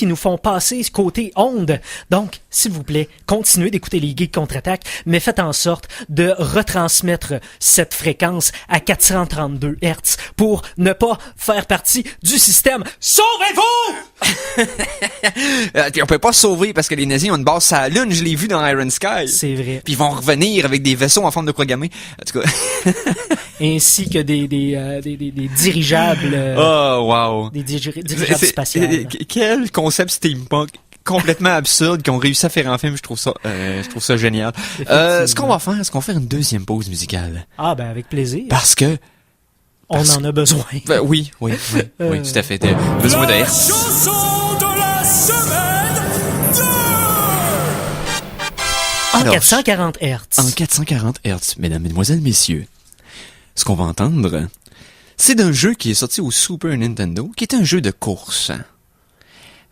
nous font passer ce côté onde. Donc, s'il vous plaît, continuez d'écouter les Geeks contre-attaque, mais faites en sorte de retransmettre cette fréquence à 432 Hertz pour ne pas faire partie du système. Sauvez-vous! On peut pas sauver parce que les nazis ont une base à la Lune, je l'ai vu dans Iron Sky. C'est vrai. Puis ils vont revenir avec des vaisseaux en forme de croix gammée. En tout cas. Ainsi que des dirigeables. Oh, wow. Des dirigeables spatiales. Quel concept steampunk complètement absurde qu'ils ont réussi à faire en film. Je trouve ça génial. Ce qu'on va faire, c'est qu'on va faire une deuxième pause musicale. Ah, ben, avec plaisir. Parce que on en a besoin. Oui, tout à fait. Besoin d'air. La chanson de la semaine 2! En 440 Hertz. En 440 Hertz, mesdames, mesdemoiselles, messieurs. Ce qu'on va entendre, c'est d'un jeu qui est sorti au Super Nintendo, qui est un jeu de course.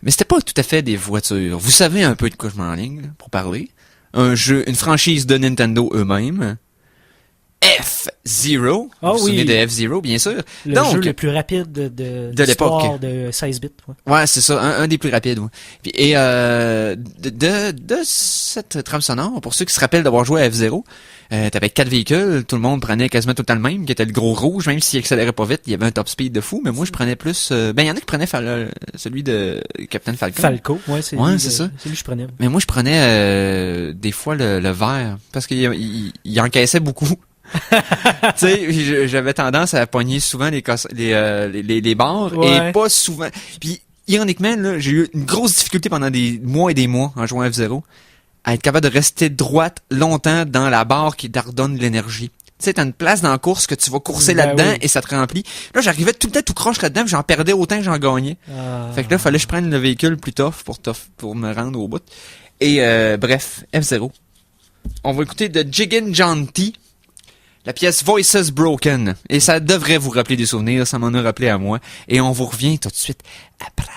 Mais c'était pas tout à fait des voitures. Vous savez un peu de quoi je m'enligne, pour parler. Un jeu, une franchise de Nintendo eux-mêmes. F-Zero. Vous vous souvenez de F-Zero, bien sûr. Le jeu le plus rapide de l'époque. De 16 bits. Ouais, c'est ça, un des plus rapides. Ouais. Puis, et de cette trame sonore, pour ceux qui se rappellent d'avoir joué à F-Zero, t'avais 4 véhicules, tout le monde prenait quasiment tout le temps le même, qui était le gros rouge, même s'il accélérait pas vite, il y avait un top speed de fou, mais moi je prenais plus... il y en a qui prenaient celui de Captain Falcon. Falco, ouais, c'est ça. C'est lui que je prenais. Mais moi je prenais des fois le vert, parce qu'il encaissait beaucoup. Tu sais, j'avais tendance à pogner souvent les barres, et pas souvent. Puis ironiquement, là, j'ai eu une grosse difficulté pendant des mois et des mois en jouant à F-Zero à être capable de rester droite longtemps dans la barre qui t'ordonne l'énergie. Tu sais, t'as une place dans la course que tu vas courser là-dedans et ça te remplit. Là, j'arrivais tout le temps tout croche là-dedans, puis j'en perdais autant que j'en gagnais. Fait que là, fallait que je prenne le véhicule plus tough pour me rendre au bout. Et bref, F-Zero. On va écouter de Jiggin' John T. La pièce Voices Broken. Et ça devrait vous rappeler des souvenirs, ça m'en a rappelé à moi. Et on vous revient tout de suite après.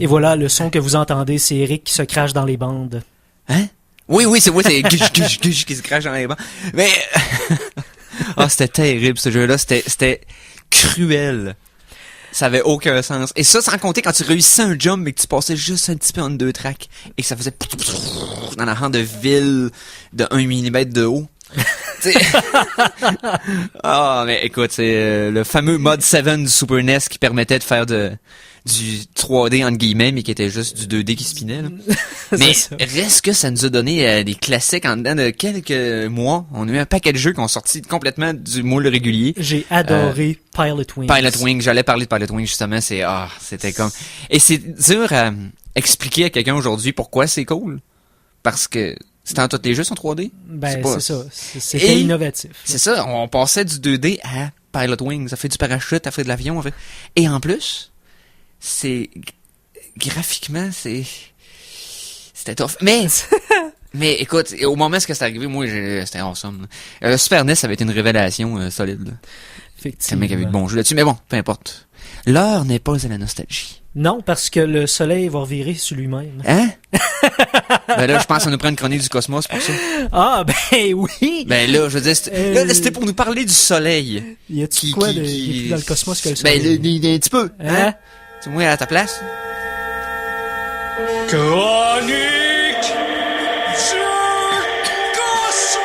Et voilà, le son que vous entendez, c'est Eric qui se crache dans les bandes. Hein? Oui, c'est gush qui se crache dans les bancs. Mais, c'était terrible, ce jeu-là. C'était cruel. Ça avait aucun sens. Et ça, sans compter quand tu réussissais un jump mais que tu passais juste un petit peu entre deux tracks et que ça faisait dans la rang de ville de 1 mm de haut. Mais écoute, c'est le fameux mode 7 du Super NES qui permettait de faire du 3D entre guillemets, mais qui était juste du 2D qui spinait, là. Mais reste que ça nous a donné des classiques en dedans de quelques mois. On a eu un paquet de jeux qui ont sorti complètement du moule régulier. J'ai adoré Pilot Wings. Pilot Wings, j'allais parler de Pilot Wings justement, c'était comme... Et c'est dur à expliquer à quelqu'un aujourd'hui pourquoi c'est cool. Parce que tous les jeux sont 3D. Ben, c'est ça. C'était innovatif. C'est ça, on passait du 2D à Pilot Wings. Ça fait du parachute, ça fait de l'avion. Et en plus, graphiquement, c'était tough. Mais écoute, au moment où c'est arrivé, moi, c'était awesome. Super NES, ça avait été une révélation solide. Là. Effectivement. Le mec avait eu de bons jeux là-dessus. Mais bon, peu importe. L'heure n'est pas à la nostalgie. Non, parce que le soleil va revirer sur lui-même. Hein? Ben là, je pense qu'on nous prend une chronique du cosmos pour ça. Ah, ben oui! Ben là, je veux dire, c'était pour nous parler du soleil. Y a-tu quoi qui dans le cosmos que le soleil? Ben, un petit peu. Hein? C'est moi à ta place. Chronique du cosmos!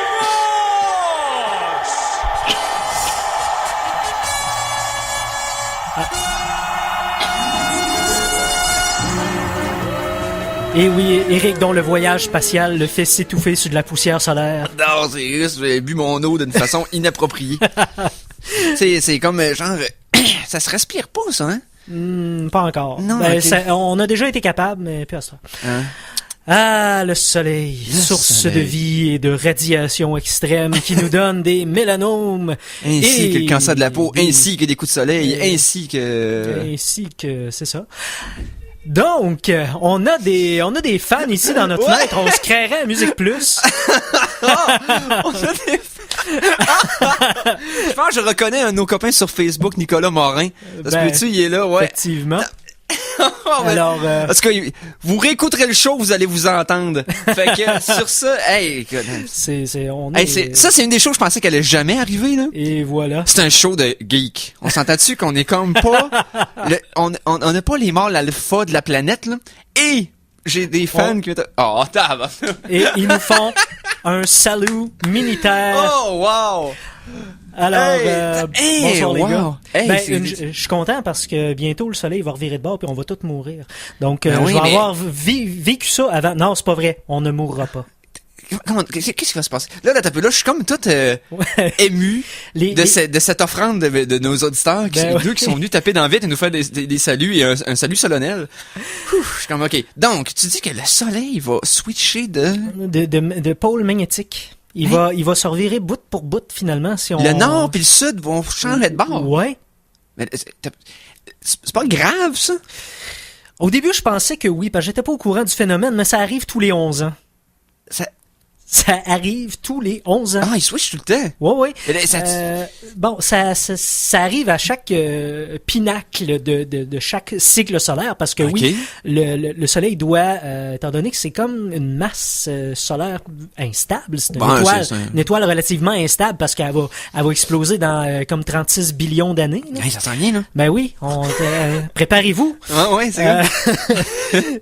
Et oui, Eric, dont le voyage spatial le fait s'étouffer sur de la poussière solaire. Non, c'est juste, j'ai bu mon eau d'une façon inappropriée. C'est comme, genre, ça se respire pas, ça, hein? Pas encore. Non, ben, okay. On a déjà été capable, mais plus à ça. Hein? Ah, le soleil, source de vie et de radiation extrême qui nous donne des mélanomes. Ainsi que le cancer de la peau, ainsi que des coups de soleil, ainsi que, c'est ça. Donc, on a des fans ici dans notre fenêtre. On se créerait à Musique Plus. On a des Je pense que je reconnais un de nos copains sur Facebook, Nicolas Morin. Ça se peut-tu, il est là, ouais. Effectivement. Alors, parce que vous réécouterez le show, vous allez vous entendre. Fait que sur ça, ça c'est une des choses je pensais qu'elle allait jamais arriver là. Et voilà. C'est un show de geek. On s'entend dessus qu'on est comme pas on n'a pas les morts l'alpha de la planète là. Et j'ai des fans qui et ils nous font un salut militaire. Oh wow. Alors, bonsoir les gars. Je suis content parce que bientôt le soleil va revirer de bord puis on va tous mourir. Donc, je vais avoir vécu ça avant. Non, c'est pas vrai. On ne mourra pas. Qu'est-ce qui va se passer? Là, je suis comme tout ému de cette offrande de nos auditeurs qui sont venus taper dans le vide et nous faire des saluts et un salut solennel. Je suis comme, OK. Donc, tu dis que le soleil va switcher de pôle magnétique. Il va se revirer bout pour bout, finalement, si on... Le nord puis le sud vont changer de bord. Ouais. Mais c'est pas grave, ça? Au début, je pensais que oui, parce que j'étais pas au courant du phénomène, mais ça arrive tous les 11 ans. Ça arrive tous les 11 ans. Ah, il switch tout le temps. Oui. Mais ça arrive à chaque pinacle de chaque cycle solaire parce que oui, le soleil doit, étant donné que c'est comme une masse solaire instable, c'est une étoile relativement instable parce qu'elle va exploser dans comme 36 billions d'années. Hey, ça sent rien, là. Ben oui, préparez-vous. Ah ouais, c'est vrai.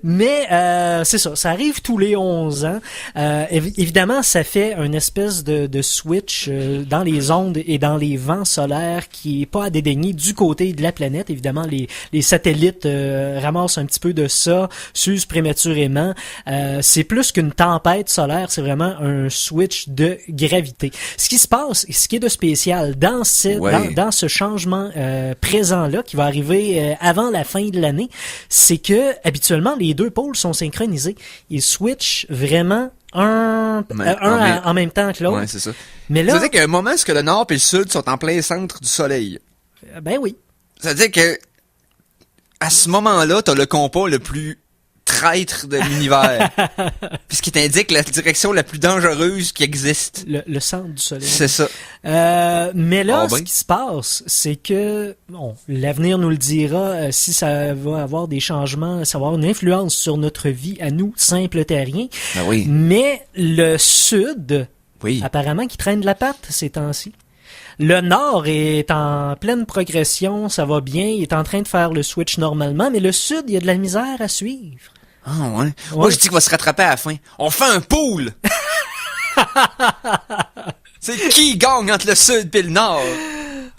Mais c'est ça arrive tous les 11 ans. Évidemment, ça fait une espèce de switch dans les ondes et dans les vents solaires qui est pas à dédaigner du côté de la planète. Évidemment, les satellites ramassent un petit peu de ça, s'usent prématurément. C'est plus qu'une tempête solaire, c'est vraiment un switch de gravité. Ce qui se passe, ce qui est de spécial dans ce changement présent-là, qui va arriver avant la fin de l'année, c'est que habituellement, les deux pôles sont synchronisés. Ils switchent vraiment en même temps que l'autre. Ouais, c'est ça. Mais là, ça veut dire qu'à un moment, est-ce que le nord et le sud sont en plein centre du soleil? Ben oui. Ça veut dire que à ce moment-là, t'as le compas le plus traître de l'univers. Puisqu'il t'indique la direction la plus dangereuse qui existe. Le centre du soleil. C'est ça. Mais là, ce qui se passe, c'est que, l'avenir nous le dira, si ça va avoir des changements, ça va avoir une influence sur notre vie à nous, simples terriens. Ben oui. Mais le Sud, apparemment, qui traîne de la patte ces temps-ci. Le Nord est en pleine progression, ça va bien, il est en train de faire le switch normalement, mais le Sud, il y a de la misère à suivre. Ah ouais? Moi, je dis qu'il va se rattraper à la fin. On fait un pool! C'est qui gagne entre le Sud et le Nord?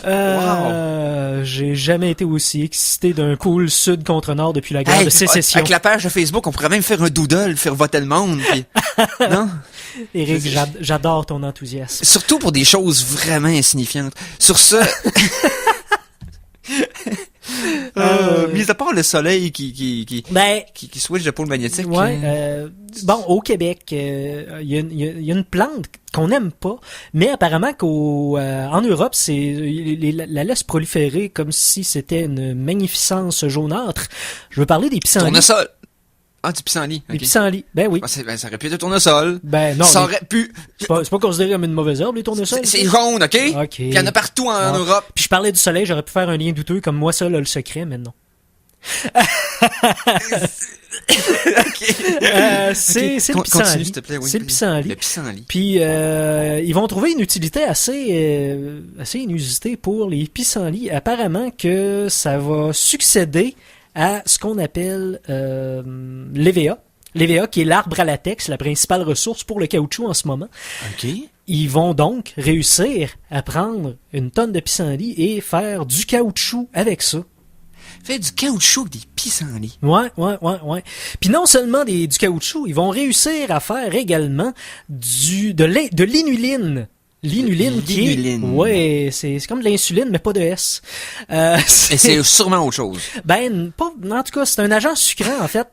Wow. J'ai jamais été aussi excité d'un pool Sud contre Nord depuis la guerre de sécession. Avec la page de Facebook, on pourrait même faire un doodle, faire voter le monde. Puis... non? Éric, j'adore ton enthousiasme. Surtout pour des choses vraiment insignifiantes. Sur ce... mis à part le soleil qui switch de pôle magnétique. Bon, au Québec, il y a une plante qu'on n'aime pas, mais apparemment en Europe, la laisse proliférer comme si c'était une magnificence jaunâtre. Je veux parler des pissenlits. Tournesol. Ah, du pissenlit. Des pissenlits, ben oui. Ça aurait pu être du tournesol. Ben non. Ça aurait pu... C'est pas considéré comme une mauvaise herbe, les tournesols? C'est jaune, OK? Puis il y en a partout en Europe. Puis je parlais du soleil, j'aurais pu faire un lien douteux comme moi seul a le secret, mais non. C'est le pissenlit. S'il te plaît, oui. C'est le pissenlit. Le pissenlit. Puis ils vont trouver une utilité assez inusitée pour les pissenlits. Apparemment que ça va succéder à ce qu'on appelle l'EVA. L'EVA qui est l'arbre à latex, la principale ressource pour le caoutchouc en ce moment. OK. Ils vont donc réussir à prendre une tonne de pissenlit et faire du caoutchouc avec ça. Faire du caoutchouc avec des pissenlits. Ouais. Puis non seulement du caoutchouc, ils vont réussir à faire également de l'inuline. L'inuline qui est... Ouais, c'est comme de l'insuline, mais pas de S. Et c'est sûrement autre chose. Ben, en tout cas, c'est un agent sucrant, en fait.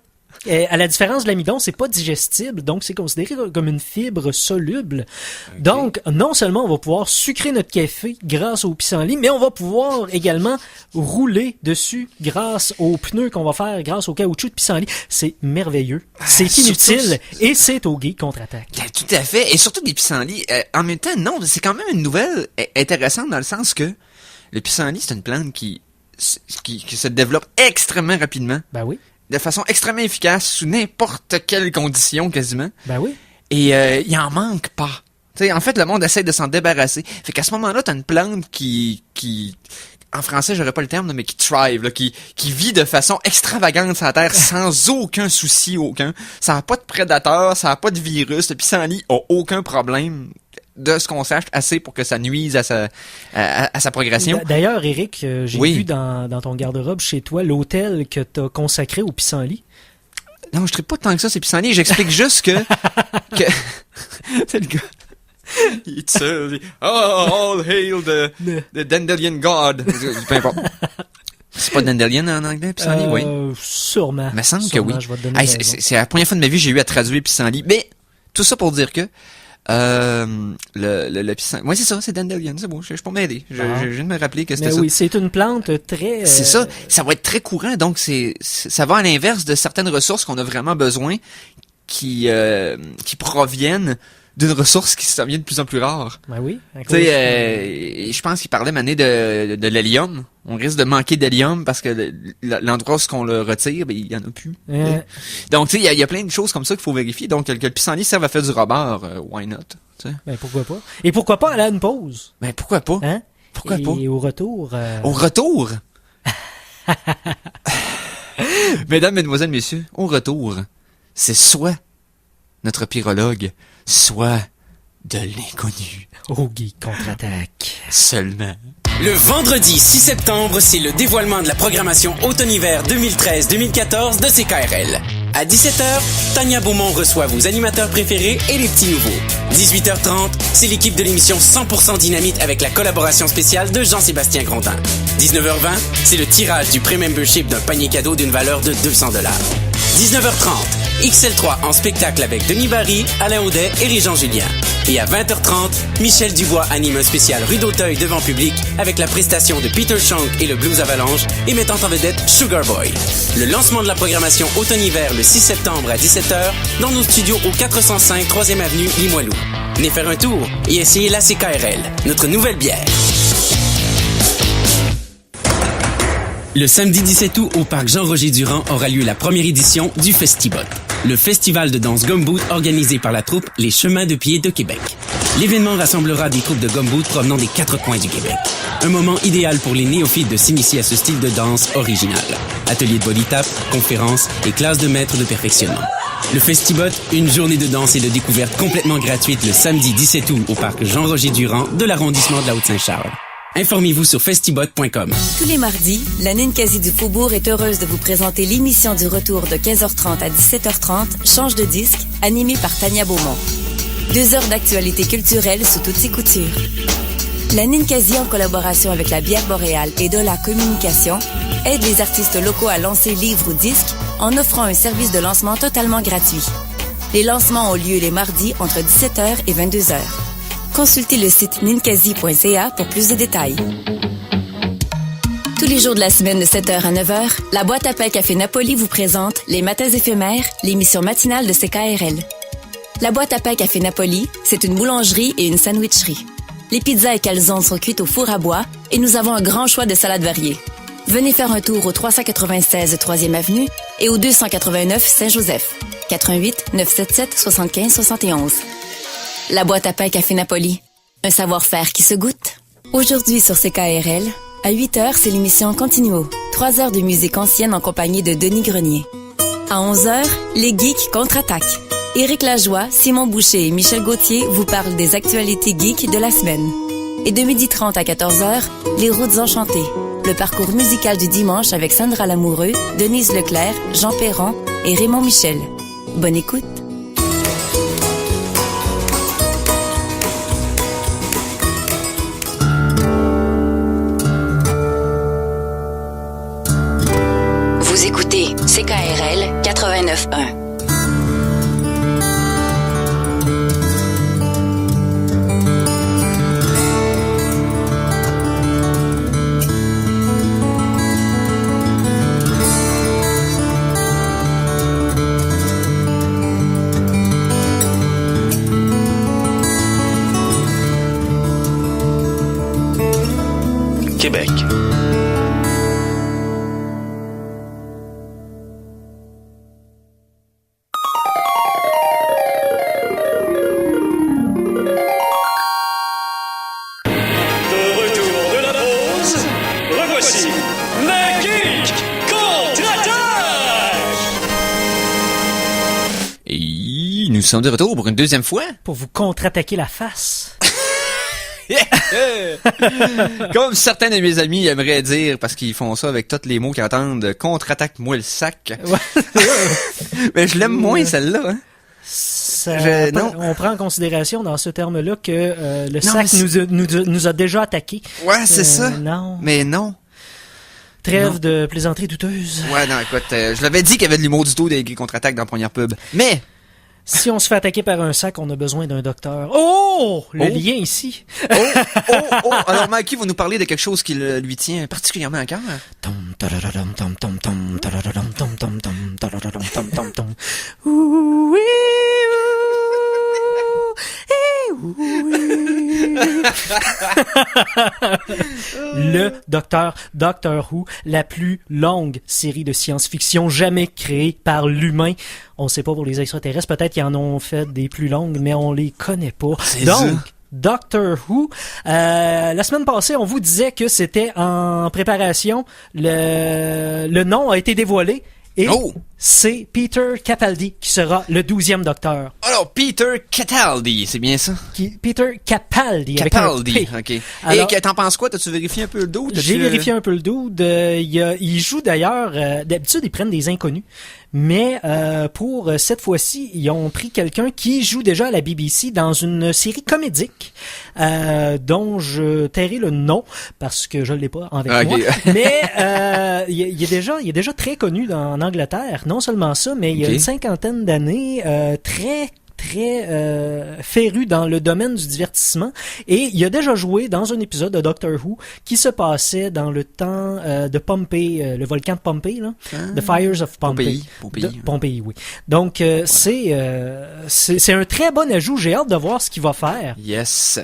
À la différence de l'amidon, c'est pas digestible, donc c'est considéré comme une fibre soluble. Okay. Donc, non seulement on va pouvoir sucrer notre café grâce au pissenlit, mais on va pouvoir également rouler dessus grâce aux pneus qu'on va faire grâce au caoutchouc de pissenlit. C'est merveilleux. C'est inutile et c'est au Geek contre-attaque. Tout à fait. Et surtout des pissenlits. En même temps, non, c'est quand même une nouvelle intéressante dans le sens que le pissenlit, c'est une plante qui se développe extrêmement rapidement. Ben oui. De façon extrêmement efficace, sous n'importe quelle condition, quasiment. Ben oui. Et il en manque pas. T'sais, en fait, le monde essaie de s'en débarrasser. Fait qu'à ce moment-là, t'as une plante qui en français, j'aurais pas le terme, mais qui thrive, là, qui vit de façon extravagante sur la Terre, sans aucun souci, aucun. Ça a pas de prédateurs, ça a pas de virus. Le pissenlit a aucun problème, de ce qu'on sache, assez pour que ça nuise à sa progression. D'ailleurs, Éric, j'ai vu dans ton garde-robe chez toi l'hôtel que t'as consacré au pissenlit. Non, je ne pas tant que ça, c'est pissenlit. J'explique juste que... C'est le gars... Il est seul. All hail the Dandelion God. Peu importe. C'est pas Dandelion en anglais, pissenlit, oui? Sûrement. Il me semble que oui. C'est la première fois de ma vie que j'ai eu à traduire pissenlit. Mais, tout ça pour dire que le pissenlit. Oui, c'est ça, c'est Dandelion, c'est bon, je peux m'aider. Je viens de me rappeler que c'était ça. Oui, c'est une plante très... C'est ça va être très courant, donc ça va à l'inverse de certaines ressources qu'on a vraiment besoin qui proviennent d'une ressource qui devient de plus en plus rare. Ben oui. Tu sais, je pense qu'il parlait mané de l'hélium. On risque de manquer d'hélium parce que l'endroit où on le retire, ben, il y en a plus. Donc, tu sais, il y a plein de choses comme ça qu'il faut vérifier. Donc, que le pissenlit serve à faire du rebord, why not? T'sais? Ben, pourquoi pas? Et pourquoi pas aller à une pause? Ben, pourquoi pas? Hein? Pourquoi pas? Et au retour... Au retour? Mesdames, mesdemoiselles, messieurs, au retour, c'est soit notre pyrologue, soit de l'inconnu. Au Geek contre-attaque. Seulement. Le vendredi 6 septembre, c'est le dévoilement de la programmation automne-hiver 2013-2014 de CKRL. À 17h, Tania Beaumont reçoit vos animateurs préférés et les petits nouveaux. 18h30, c'est l'équipe de l'émission 100% Dynamite avec la collaboration spéciale de Jean-Sébastien Grondin. 19h20, c'est le tirage du pré-membership d'un panier cadeau d'une valeur de 200$. 19h30, XL3 en spectacle avec Denis Barry, Alain Audet et Régent Julien. Et à 20h30, Michel Dubois anime un spécial Rue d'Auteuil devant public avec la prestation de Peter Shank et le Blues Avalanche et mettant en vedette Sugar Boy. Le lancement de la programmation automne-hiver le 6 septembre à 17h dans nos studios au 405 3e avenue Limoilou. Venez faire un tour et essayez la CKRL, notre nouvelle bière. Le samedi 17 août, au parc Jean-Roger Durand, aura lieu la première édition du Festibot, le festival de danse gumboot organisé par la troupe Les Chemins de Pied de Québec. L'événement rassemblera des troupes de gumboot provenant des 4 coins du Québec. Un moment idéal pour les néophytes de s'initier à ce style de danse original. Ateliers de body tap, conférences et classes de maîtres de perfectionnement. Le Festibot, une journée de danse et de découverte complètement gratuite le samedi 17 août au parc Jean-Roger Durand de l'arrondissement de la Haute-Saint-Charles. Informez-vous sur festibot.com. Tous les mardis, la Ninkasi du Faubourg est heureuse de vous présenter l'émission du retour de 15h30 à 17h30, Change de disque, animée par Tania Beaumont. 2 heures d'actualité culturelle sous toutes ses coutures. La Ninkasi, en collaboration avec la Bière Boréale et Dola Communication, aide les artistes locaux à lancer livres ou disques en offrant un service de lancement totalement gratuit. Les lancements ont lieu les mardis entre 17h et 22h. Consultez le site ninkasi.ca pour plus de détails. Tous les jours de la semaine de 7h à 9h, la boîte à pain Café Napoli vous présente Les Matins éphémères, l'émission matinale de CKRL. La boîte à pain Café Napoli, c'est une boulangerie et une sandwicherie. Les pizzas et calzones sont cuites au four à bois et nous avons un grand choix de salades variées. Venez faire un tour au 396 3e avenue et au 289 Saint-Joseph. 88 977 75 71. La boîte à pain Café Napoli. Un savoir-faire qui se goûte. Aujourd'hui sur CKRL, à 8h, c'est l'émission Continuo. 3 heures de musique ancienne en compagnie de Denis Grenier. À 11h, les geeks contre-attaquent. Éric Lajoie, Simon Boucher et Michel Gauthier vous parlent des actualités geeks de la semaine. Et de 12h30 à 14h, les routes enchantées. Le parcours musical du dimanche avec Sandra Lamoureux, Denise Leclerc, Jean Perron et Raymond Michel. Bonne écoute. Vous écoutez CKRL 89.1. Québec. Nous sommes de retour pour une deuxième fois. Pour vous contre-attaquer la face. Comme certains de mes amis aimeraient dire, parce qu'ils font ça avec tous les mots qu'ils entendent, contre-attaque-moi le sac. Mais je l'aime moins celle-là. Hein. On prend en considération dans ce terme-là que le sac nous a déjà attaqués. Ouais, c'est ça. Non. Mais non. Trêve de plaisanterie douteuse. Ouais, non, écoute, je l'avais dit qu'il y avait de l'humour du tout des contre-attaques dans la première pub. Mais... si on se fait attaquer par un sac, on a besoin d'un docteur. Oh! Le lien ici. Alors, Mikey va nous parler de quelque chose qui lui tient particulièrement à cœur. Le Doctor Who, la plus longue série de science-fiction jamais créée par l'humain. On sait pas pour les extraterrestres, peut-être qu'ils en ont fait des plus longues, mais on les connaît pas. Donc, Doctor Who, la semaine passée, on vous disait que c'était en préparation. Le nom a été dévoilé. Et c'est Peter Capaldi qui sera le 12e Docteur. Alors, Peter Capaldi, c'est bien ça? Peter Capaldi. Capaldi, OK. Alors, et t'en penses quoi? T'as-tu vérifié un peu le dude? J'ai vérifié un peu le dude. Il joue d'ailleurs... d'habitude, ils prennent des inconnus. Mais pour cette fois-ci, ils ont pris quelqu'un qui joue déjà à la BBC dans une série comédique dont je tairai le nom parce que je l'ai pas avec moi. Mais il est déjà très connu en Angleterre. Non seulement ça, mais il y a une cinquantaine d'années, très très féru dans le domaine du divertissement et il a déjà joué dans un épisode de Doctor Who qui se passait dans le temps de Pompey, le volcan de Pompey, là, The Fires of Pompey. Pompéi, oui. Donc c'est un très bon ajout. J'ai hâte de voir ce qu'il va faire. Yes.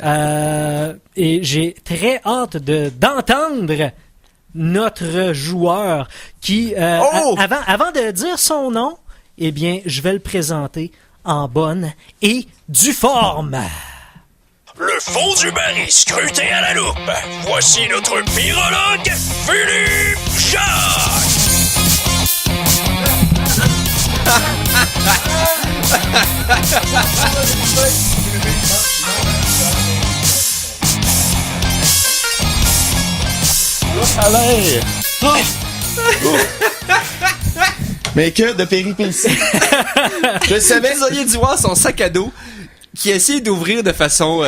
Et j'ai très hâte d'entendre notre joueur qui, avant de dire son nom, eh bien, je vais le présenter en bonne et due forme. Le fond du baril scruté à la loupe. Voici notre pyrologue, Philippe Jacques. Allez! Mais que de péripéties! Je savais. Vous auriez dû voir son sac à dos qui a essayé d'ouvrir de façon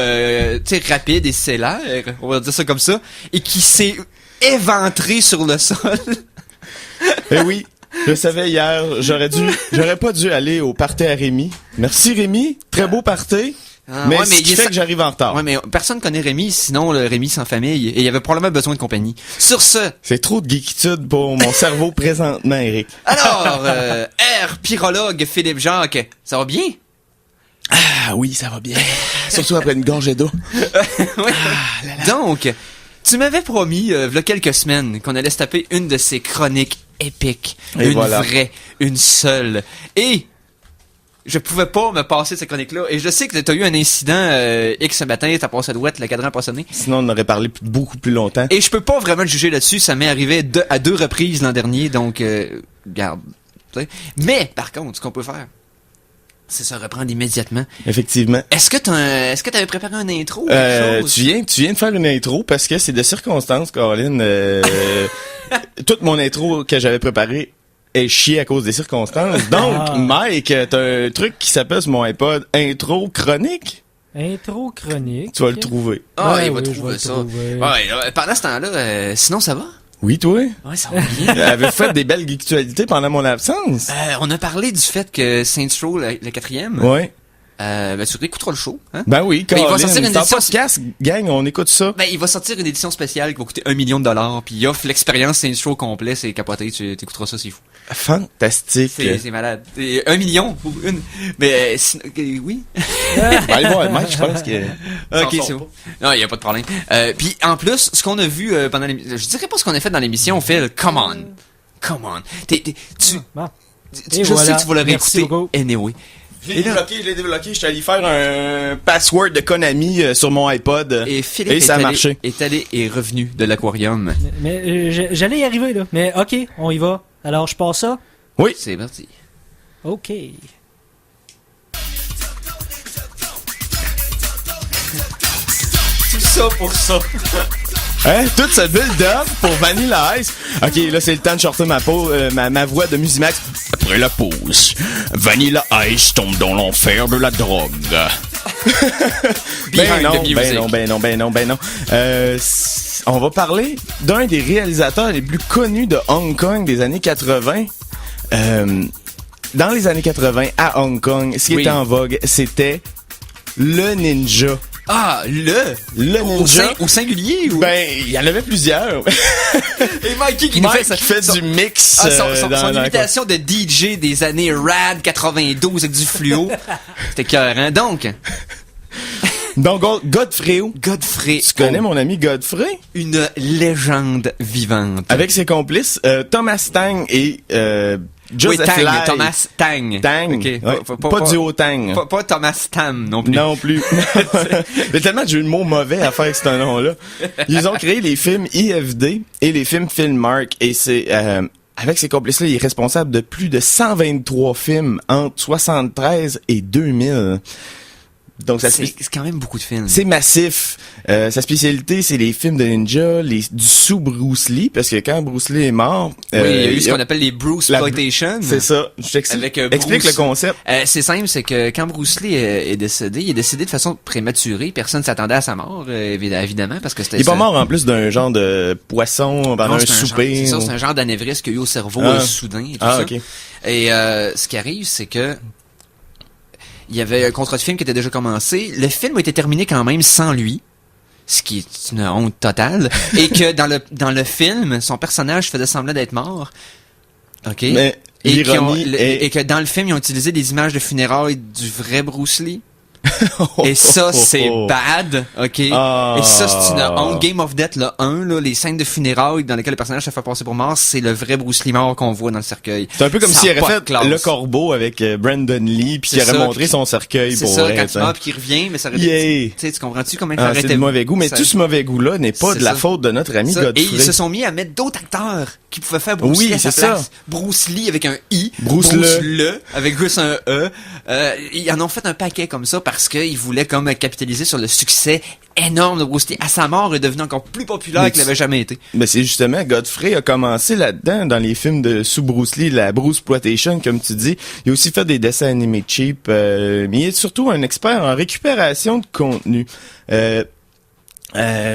rapide et célère, on va dire ça comme ça, et qui s'est éventré sur le sol. Eh oui, je savais hier, j'aurais pas dû aller au party à Rémi. Merci Rémi, très beau party. Mais ouais, ce qui fait que j'arrive en retard. Ouais, mais personne connaît Rémi, sinon le Rémi sans famille, et il avait probablement besoin de compagnie. Sur ce... C'est trop de geekitude pour mon cerveau présentement, Eric. Alors, pyrologue Philippe Jacques, ça va bien? Ah oui, ça va bien. Surtout après une gorgée d'eau. Ouais. Donc, tu m'avais promis, il y a quelques semaines, qu'on allait se taper une de ces chroniques épiques. Et une voilà. vraie, une seule. Et... je pouvais pas me passer cette chronique-là. Et je sais que t'as eu un incident X ce matin, t'as passé à douette, le cadran a pas sonné. Sinon, on aurait parlé beaucoup plus longtemps. Et je peux pas vraiment le juger là-dessus, ça m'est arrivé à 2 reprises l'an dernier, donc garde. T'sais. Mais, par contre, ce qu'on peut faire, c'est se reprendre immédiatement. Effectivement. Est-ce que t'avais préparé un intro ou quelque chose? Tu viens de faire une intro parce que c'est de circonstances, Caroline. Toute mon intro que j'avais préparée est chiée à cause des circonstances. Donc, Mike, t'as un truc qui s'appelle sur mon iPod intro chronique. Intro chronique. Tu vas le trouver. Ah, Ouais, il va oui, trouver je ça. vais le trouver. Ouais, pendant ce temps-là, sinon ça va? Oui, toi? Ouais, ça va bien. Avait fait des belles geektualités pendant mon absence. On a parlé du fait que Saints Row, le 4e, Ouais. tu réécouteras le show, hein? Ben oui, Mais il va Caroline, sortir une c'est un édition- podcast, gang, on écoute ça. Ben, il va sortir une édition spéciale qui va coûter $1 million, puis il offre l'expérience Saints Row complet, c'est capoté, tu t'écouteras ça, c'est fou. Fantastique. C'est malade. Et 1 million pour une. Mais, oui. Ben, allez voir, Mike, je pense que... Ok, c'est bon. Non, il y a pas de problème. Puis, en plus, ce qu'on a vu pendant l'émission, je dirais pas ce qu'on a fait dans l'émission, on fait le come on. Come on. Je sais que tu vas le réécouter. Anyway. Je l'ai débloqué, je suis allé faire un password de Konami sur mon iPod. Et Philippe ça a marché. est allé et revenu de l'aquarium. Mais j'allais y arriver, là. Mais ok, on y va. Alors, je passe ça? Oui. C'est parti. Ok. Tout ça pour ça. Hein? Toute ce build-up pour Vanilla Ice. Ok, là, c'est le temps de shorter ma voix de Musimax. Après la pause, Vanilla Ice tombe dans l'enfer de la drogue. Ben non. On va parler d'un des réalisateurs les plus connus de Hong Kong des années 80. Dans les années 80, à Hong Kong, ce qui était en vogue, c'était le ninja. Ah, le ninja. Au singulier ou? Ben, il y en avait plusieurs. Et Mikey qui Mike nous fait, qui fait du mix. Son imitation de DJ des années Rad 92 avec du fluo. C'était écœurant. Donc, Godfrey. Tu connais mon ami Godfrey? Une légende vivante. Avec ses complices, Thomas Tang et Joseph Tang, Lai. Thomas Tang. Tang. Okay. Ouais, pas du haut Tang. Pas Thomas Tam non plus. Non plus. Il y a tellement de jeux de mots mauvais à faire avec ce nom-là. Ils ont créé les films IFD et les films Filmark. Et c'est... avec ces complices-là, il est responsable de plus de 123 films entre 73 et 2000. Donc c'est quand même beaucoup de films. C'est massif. Sa spécialité, c'est les films de ninja, du sous Bruce Lee, parce que quand Bruce Lee est mort... il y a eu ce qu'on appelle les Bruceploitation. C'est ça. Je t'explique le concept. C'est simple, c'est que quand Bruce Lee est décédé, il est décédé de façon prématurée. Personne s'attendait à sa mort, évidemment, parce que c'était... Il est pas mort en plus d'un genre de poisson pendant un souper. C'est un genre d'anévrisme qu'il y a eu au cerveau soudain et tout ça. Okay. Et ce qui arrive, c'est que il y avait un contrat de film qui était déjà commencé. Le film a été terminé quand même sans lui. Ce qui est une honte totale. Et que dans le film, son personnage faisait semblant d'être mort. OK? Mais l'ironie et que dans le film, ils ont utilisé des images de funérailles du vrai Bruce Lee. Et ça, c'est bad, OK? Et ça, c'est une honte. Game of Death, le 1, là, les scènes de funérailles dans lesquelles le personnage se fait passer pour mort, c'est le vrai Bruce Lee mort qu'on voit dans le cercueil. C'est un peu comme ça s'il aurait fait classe. Le Corbeau avec Brandon Lee, puis qu'il aurait montré son cercueil pour c'est ça, vrai. quand il meurt puis qu'il revient, mais ça aurait été... Tu comprends-tu comment il aurait c'est de mauvais goût, mais tout ce mauvais goût-là n'est pas de la faute de notre ami Godfrey. Et ils se sont mis à mettre d'autres acteurs qui pouvaient faire Bruce Lee à sa place. Bruce Lee avec un I, Bruce Le avec juste un E. Ils en ont fait un paquet comme ça parce qu'ils voulaient comme capitaliser sur le succès énorme de Bruce Lee. À sa mort, il est devenu encore plus populaire qu'il n'avait jamais été. Mais c'est justement, Godfrey a commencé là-dedans, dans les films de sous Bruce Lee, la Bruceploitation, comme tu dis. Il a aussi fait des dessins animés cheap, mais il est surtout un expert en récupération de contenu.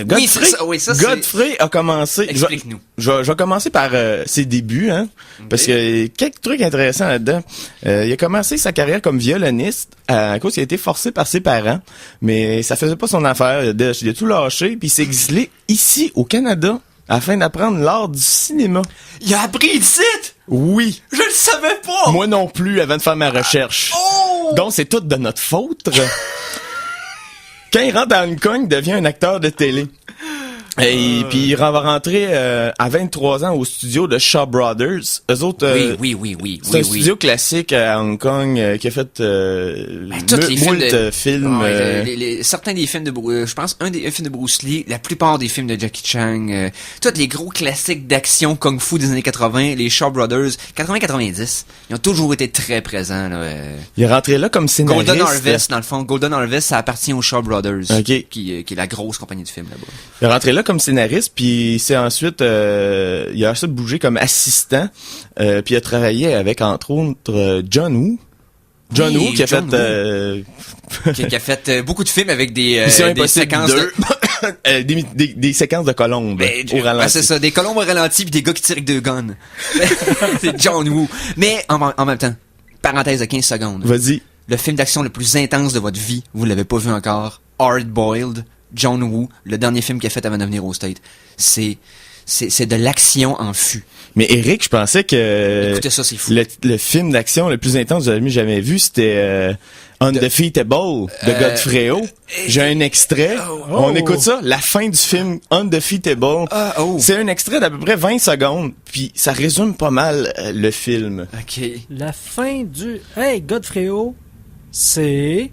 Godfrey a commencé... Explique-nous. Je vais commencer par ses débuts, hein, parce que quelques trucs intéressants là-dedans. Il a commencé sa carrière comme violoniste à cause qu'il a été forcé par ses parents, mais ça faisait pas son affaire. Il a tout lâché, puis il s'est exilé ici, au Canada, afin d'apprendre l'art du cinéma. Il a appris ici? Oui. Je le savais pas! Moi non plus, avant de faire ma recherche. Donc, c'est tout de notre faute. Quand il rentre à Hong Kong, il devient un acteur de télé. Et puis il va rentrer à 23 ans au studio de Shaw Brothers. Eux autres, oui. C'est un studio classique à Hong Kong qui a fait tous les films. Certains des films de je pense un des films de Bruce Lee, la plupart des films de Jackie Chan, tous les gros classiques d'action kung-fu des années 80, les Shaw Brothers, 80-90, ils ont toujours été très présents. Là, Il est rentré là comme scénariste. Golden Harvest, dans le fond. Golden Harvest, ça appartit aux Shaw Brothers, qui est la grosse compagnie de films là-bas. Il est rentré là comme scénariste, puis c'est ensuite il a ensuite bougé comme assistant, puis il a travaillé avec entre autres John Woo. John Woo qui a fait beaucoup de films avec des séquences des séquences de colombes au ralenti. C'est ça, des colombes au ralenti puis des gars qui tirent avec deux guns. C'est John Woo. Mais en même temps, parenthèse de 15 secondes. Vas-y. Le film d'action le plus intense de votre vie, vous l'avez pas vu encore, Hard Boiled. John Woo, le dernier film qu'il a fait avant de venir au States. C'est de l'action en fût. Mais Eric, je pensais que écoutez ça, c'est fou. Le film d'action le plus intense que j'avais jamais vu, c'était Undefeatable de Godfrey. J'ai un extrait. On écoute ça. La fin du film Undefeatable. C'est un extrait d'à peu près 20 secondes. Puis ça résume pas mal le film. OK. La fin du... Hey, Godfrey, c'est...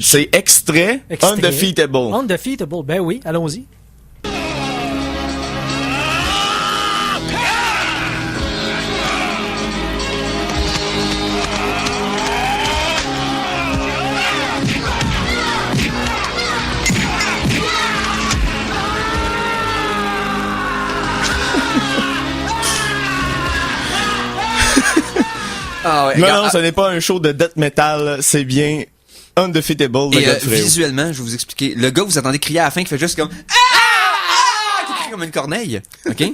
C'est extrait Undefeatable. Undefeatable, ben oui, allons-y. Non, ce n'est pas un show de death metal, c'est bien Undefeatable de Godfrey. Visuellement, je vais vous expliquer. Le gars, vous attendez crier à la fin qui fait juste comme qui crie comme une corneille. OK?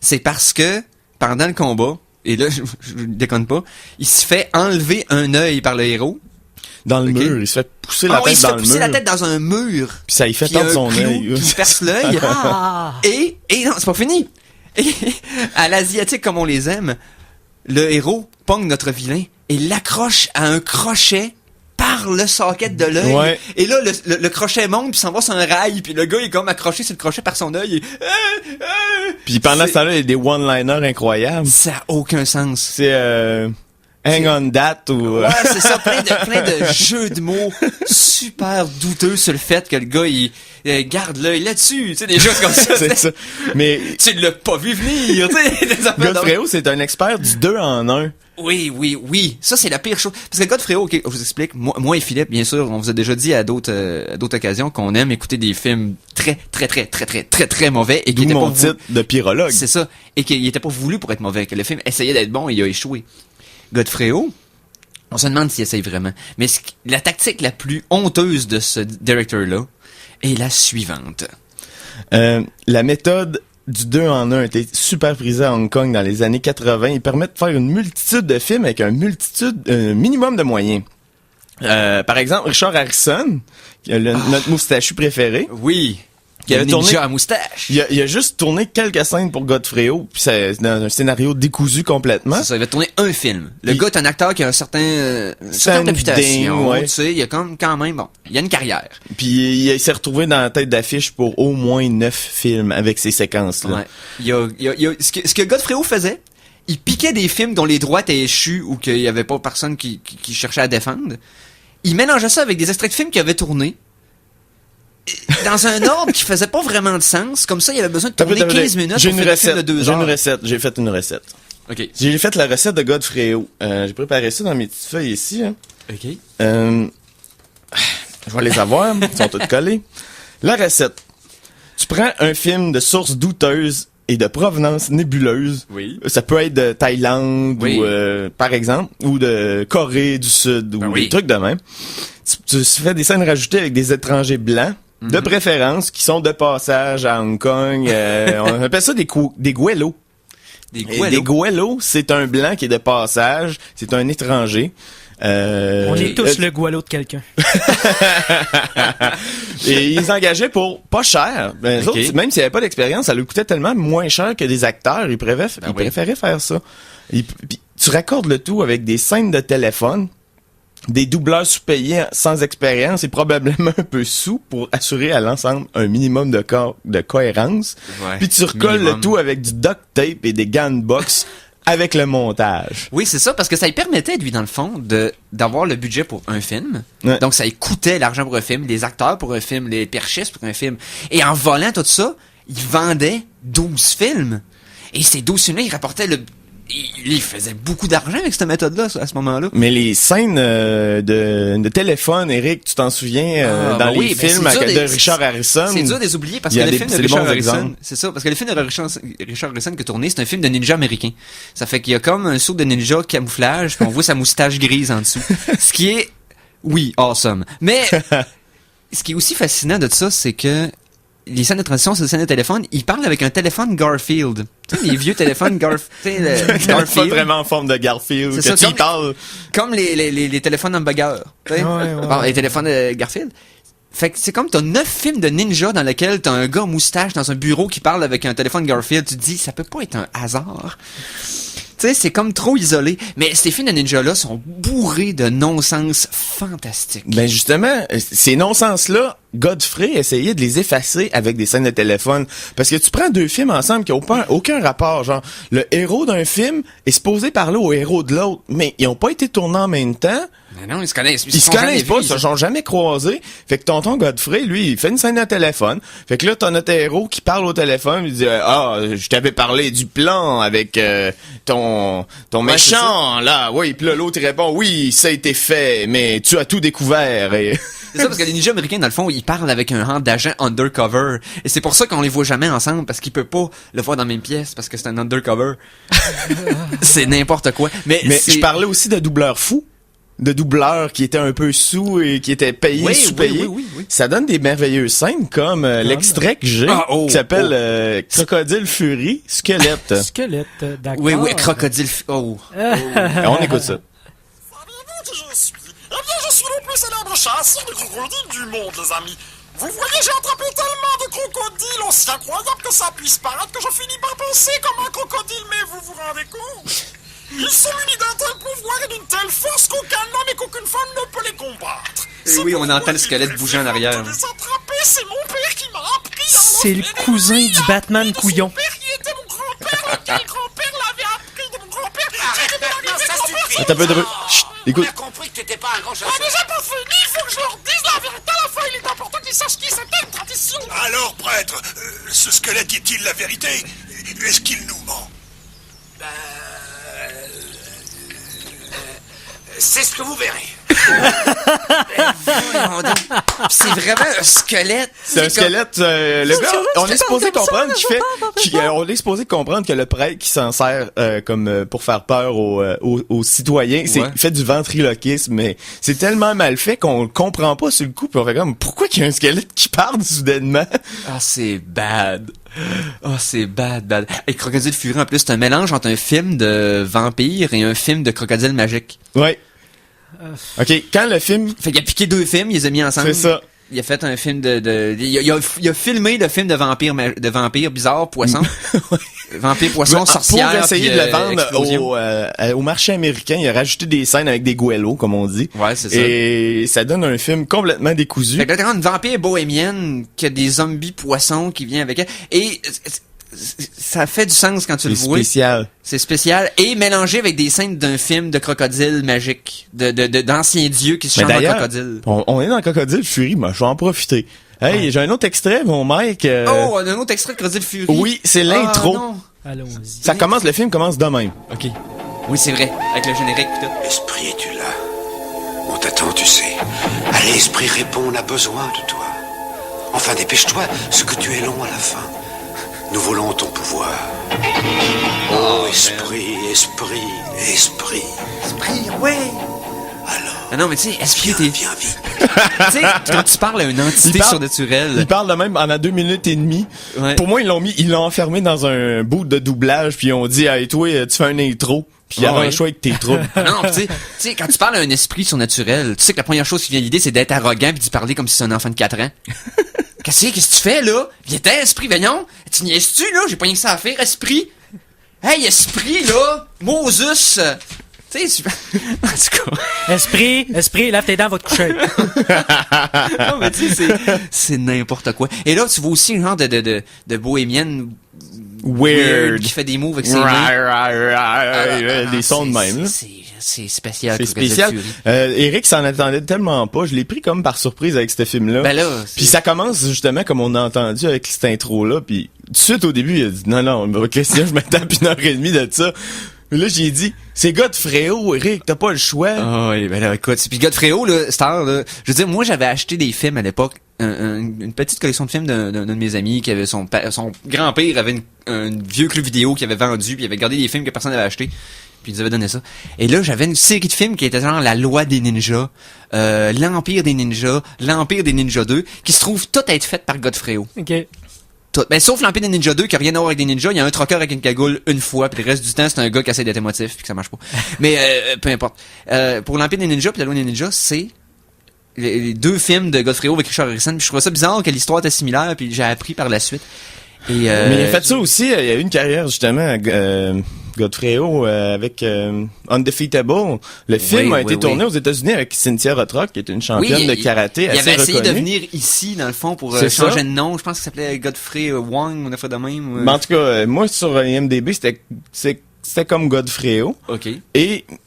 C'est parce que pendant le combat, et là, je déconne pas, il se fait enlever un œil par le héros. Dans le mur, il se fait pousser la tête dans le mur. Il se fait pousser la tête dans un mur. Puis ça, il fait tendre son œil. Il perce l'œil. Et non, c'est pas fini. Et à l'asiatique comme on les aime, le héros pogne notre vilain et l'accroche à un crochet par le socket de l'œil. Ouais. Et là, le crochet monte puis s'en va sur un rail puis le gars est comme accroché sur le crochet par son œil. Puis pendant ce temps-là, il y a des one-liners incroyables. Ça a aucun sens. C'est hang on that ou... Ouais, c'est ça, plein de jeux de mots super douteux sur le fait que le gars, il garde l'œil là-dessus, tu sais, des choses comme ça. C'est ça. Mais... Tu l'as pas vu venir, tu sais. Godfrey, c'est un expert du 2 en 1. Oui. Ça, c'est la pire chose. Parce que Godfrey, OK, je vous explique. Moi et Philippe, bien sûr, on vous a déjà dit à d'autres occasions qu'on aime écouter des films très mauvais et qui étaient pas titre de pyrologue. C'est ça. Et qui était pas voulu pour être mauvais. Que le film essayait d'être bon et il a échoué. Godfrey, on se demande s'il essaye vraiment. Mais la tactique la plus honteuse de ce directeur-là est la suivante. La méthode du 2 en 1 a été super prisée à Hong Kong dans les années 80. Il permet de faire une multitude de films avec un minimum de moyens. Par exemple, Richard Harrison, notre moustachu préféré. Oui. Qui avait tourné à moustache. Il a juste tourné quelques scènes pour Godfrey-O, puis c'est dans un scénario décousu complètement. C'est ça, il va tourner un film. Le gars est un acteur qui a une certaine réputation, ouais. tu sais, il a quand même, bon, il a une carrière. Puis il s'est retrouvé dans la tête d'affiche pour au moins 9 films avec ces séquences-là. Ouais. Ce que Godfrey-O faisait, il piquait des films dont les droits étaient échus ou qu'il y avait pas personne qui cherchait à défendre. Il mélangeait ça avec des extraits de films qu'il avait tournés. Dans un ordre qui faisait pas vraiment de sens. Comme ça, il avait besoin de tourner 15 minutes j'ai pour une faire recette, un film de 2 heures. J'ai fait une recette. OK. J'ai fait la recette de Godfrey-O. J'ai préparé ça dans mes petites feuilles ici. Hein. OK. Je vais les avoir. Ils sont toutes collés. La recette. Tu prends un film de source douteuse et de provenance nébuleuse. Oui. Ça peut être de Thaïlande oui. ou par exemple, ou de Corée du Sud ou des trucs de même. Tu fais des scènes rajoutées avec des étrangers blancs. De préférence, qui sont de passage à Hong Kong. On appelle ça des Gouelos. Des Gouelos, c'est un blanc qui est de passage. C'est un étranger. On est tous le Gouelo de quelqu'un. Et ils engageaient pour pas cher. Ben, okay. Autres, même s'il n'y avait pas d'expérience, ça leur coûtait tellement moins cher que des acteurs. Ils préféraient faire ça. Puis, tu raccordes le tout avec des scènes de téléphone. Des doubleurs sous-payés sans expérience et probablement un peu sous pour assurer à l'ensemble un minimum de cohérence. Ouais, puis tu recolles le tout avec du duct tape et des gants de boxe avec le montage. Oui, c'est ça, parce que ça lui permettait, lui, dans le fond, d'avoir le budget pour un film. Ouais. Donc, ça lui coûtait l'argent pour un film, les acteurs pour un film, les perchistes pour un film. Et en volant tout ça, il vendait 12 films. Et ces 12 films-là, il rapportait il faisait beaucoup d'argent avec cette méthode-là, à ce moment-là. Mais les scènes de téléphone, Eric, tu t'en souviens, dans les films de Richard Harrison. C'est dur de les oublier parce que le film de Richard Harrison, c'est ça, parce que le film de Richard Harrison qui a tourné, c'est un film de ninja américain. Ça fait qu'il y a comme un saut de ninja camouflage, puis on voit sa moustache grise en dessous. Ce qui est, oui, awesome. Mais, ce qui est aussi fascinant de ça, c'est que les scènes de transition, c'est des scènes de téléphone. Il parle avec un téléphone Garfield. Tu sais, les vieux téléphones Garfield. Pas vraiment en forme de Garfield. C'est ça, comme les téléphones hamburger. Ouais. Bon, les téléphones Garfield. Fait que c'est comme t'as 9 films de ninja dans lesquels t'as un gars moustache dans un bureau qui parle avec un téléphone Garfield. Tu te dis, ça peut pas être un hasard. Tu sais, c'est comme trop isolé. Mais ces films de ninja-là sont bourrés de non-sens fantastiques. Ben justement, ces non-sens-là, Godfrey essayait de les effacer avec des scènes de téléphone. Parce que tu prends 2 films ensemble qui n'ont aucun rapport. Genre, le héros d'un film est supposé parler au héros de l'autre, mais ils n'ont pas été tournés en même temps. Mais non, ils se connaissent. Ils se connaissent pas, ils se sont jamais croisés. Fait que tonton Godfrey, lui, il fait une scène de téléphone. Fait que là, t'as notre héros qui parle au téléphone, il dit je t'avais parlé du plan avec ton méchant, là. Oui, puis là, l'autre il répond oui, ça a été fait, mais tu as tout découvert. Et... C'est ça, parce que les ninjas américains, dans le fond, ils parlent avec un rang d'agent undercover. Et c'est pour ça qu'on les voit jamais ensemble, parce qu'il peut pas le voir dans la même pièce, parce que c'est un undercover. C'est n'importe quoi. Mais je parlais aussi de doubleurs fous. De doubleurs qui étaient un peu sous et qui étaient payés, sous-payés. Oui. Ça donne des merveilleuses scènes comme l'extrait que j'ai, qui s'appelle Crocodile Fury, Squelette. Squelette, d'accord. Oui, Crocodile On écoute ça. Saviez-vous qui je suis? Eh bien, je suis le plus célèbre chasseur de crocodiles du monde, les amis. Vous voyez, j'ai attrapé tellement de crocodiles aussi incroyables que ça puisse paraître que je finis par penser comme un crocodile, mais vous vous rendez compte? Ils sont munis d'un tel pouvoir et d'une telle force qu'aucun homme et qu'aucune femme ne peut les combattre. Oui, on entend le squelette bouger en arrière. C'est mon père qui m'a appris. C'est le cousin du Batman couillon. Mon père qui était mon grand-père, lequel grand-père l'avait appris de mon grand-père. Arrête, ça suffit. T'as peu de... Chut, écoute. On a compris que t'étais pas un grand chasseur. Mais j'ai pas fini, il faut que je leur dise la vérité à la fin. Il est important qu'ils sachent qui c'était, une tradition. Alors, prêtre, ce squelette dit-il la vérité? Est-ce qu'il nous ment? C'est ce que vous verrez. C'est vraiment un squelette. C'est un squelette. Le gars, on est supposé comprendre on est supposé comprendre que le prêtre qui s'en sert comme pour faire peur aux citoyens, il fait du ventriloquisme, mais c'est tellement mal fait qu'on le comprend pas sur le coup. Puis on fait comme pourquoi qu'il y a un squelette qui parle soudainement. Ah, c'est bad. Oh, c'est bad. Et Crocodile Fury, en plus, c'est un mélange entre un film de vampire et un film de crocodile magique. Ouais. OK, quand le film... Fait qu'il a piqué 2 films, il les a mis ensemble. C'est ça. Il a fait un film il a filmé le film de vampire bizarre, poisson. Vampire, poisson, sorcière. Pour essayer puis, de le vendre au marché américain, il a rajouté des scènes avec des goélos, comme on dit. Ouais, c'est ça. Et ça donne un film complètement décousu. Fait que là, t'as une vampire bohémienne qui a des zombies poissons qui viennent avec elle. Et ça fait du sens quand tu le vois. C'est spécial. Et mélangé avec des scènes d'un film de crocodile magique. D'anciens dieux qui se chantent en crocodile. On est dans Crocodile Fury, moi, je vais en profiter. Hey, j'ai un autre extrait, mon mec. Oh, un autre extrait de Crocodile Fury. Oui, c'est l'intro. Allons-y. Le film commence de même. OK. Oui, c'est vrai. Avec le générique, putain. Esprit, es-tu là? On t'attend, tu sais. Allez, Esprit, réponds, on a besoin de toi. Enfin, dépêche-toi, ce que tu es long à la fin. Nous voulons ton pouvoir. Oh, Esprit, Esprit, Esprit. Esprit, ouais. Alors. Ah non, mais tu sais, Esprit, t'es... Viens vite. Tu sais, quand tu parles à une entité surnaturelle... Il parle de même pendant 2 minutes et demie. Ouais. Pour moi, ils l'ont enfermé dans un bout de doublage, puis ils ont dit, hey, toi, tu fais un intro, puis il y avait un choix avec tes troubles. Non, tu sais, quand tu parles à un esprit surnaturel, tu sais que la première chose qui vient à l'idée, c'est d'être arrogant puis d'y parler comme si c'est un enfant de 4 ans. Qu'est-ce que tu fais, là? Viens-t'en, esprit, voyons! Tu niaises-tu, là? J'ai pas rien que ça à faire, esprit! Hey, esprit, là! Moses! Tu sais, en tout cas... Esprit, lave tes dents, va te coucher. Non, mais tu sais, c'est n'importe quoi. Et là, tu vois aussi un genre de bohémienne weird qui fait des moves avec ses mains. Des sons de même, là. C'est spécial. C'est spécial. Eric s'en attendait tellement pas. Je l'ai pris comme par surprise avec ce film-là. Ben là, puis ça commence justement comme on a entendu avec cette intro-là. Puis tout de suite au début, il a dit non, Christian, je me tape 1h30 de ça. Mais là, j'ai dit, c'est Godfréo, Eric, t'as pas le choix. Ah oui, ben là, écoute. Puis Godfréo, là, star, là, je veux dire, moi, j'avais acheté des films à l'époque, une petite collection de films d'un de mes amis qui avait son grand-père avait un vieux club vidéo qu'il avait vendu, puis il avait gardé des films que personne n'avait acheté. Puis il nous avait donné ça. Et là, j'avais une série de films qui était genre La Loi des Ninjas, L'Empire des Ninjas, L'Empire des Ninjas 2, qui se trouvent toutes être faites par Godfréo. OK. Tout. Ben, sauf l'Empire des Ninjas 2, qui a rien à voir avec des ninjas. Il y a un troqueur avec une cagoule une fois, puis le reste du temps, c'est un gars qui essaie d'être émotif, puis que ça marche pas. Mais, peu importe. Pour l'Empire des Ninjas puis La Loi des Ninjas, c'est les 2 films de Godfréo avec Richard Harrison. Puis je trouvais ça bizarre que l'histoire était similaire, puis j'ai appris par la suite. Et, mais il a fait ça aussi, il a eu une carrière justement, Godfréo, avec Undefeatable. Le film a été tourné aux États-Unis avec Cynthia Rothrock, qui est une championne de karaté assez reconnue. Il avait essayé de venir ici, dans le fond, pour changer de nom. Je pense qu'il s'appelait Godfrey Wong, on a fait de même. Mais en tout cas, moi, sur IMDb, c'était comme Godfréo. OK.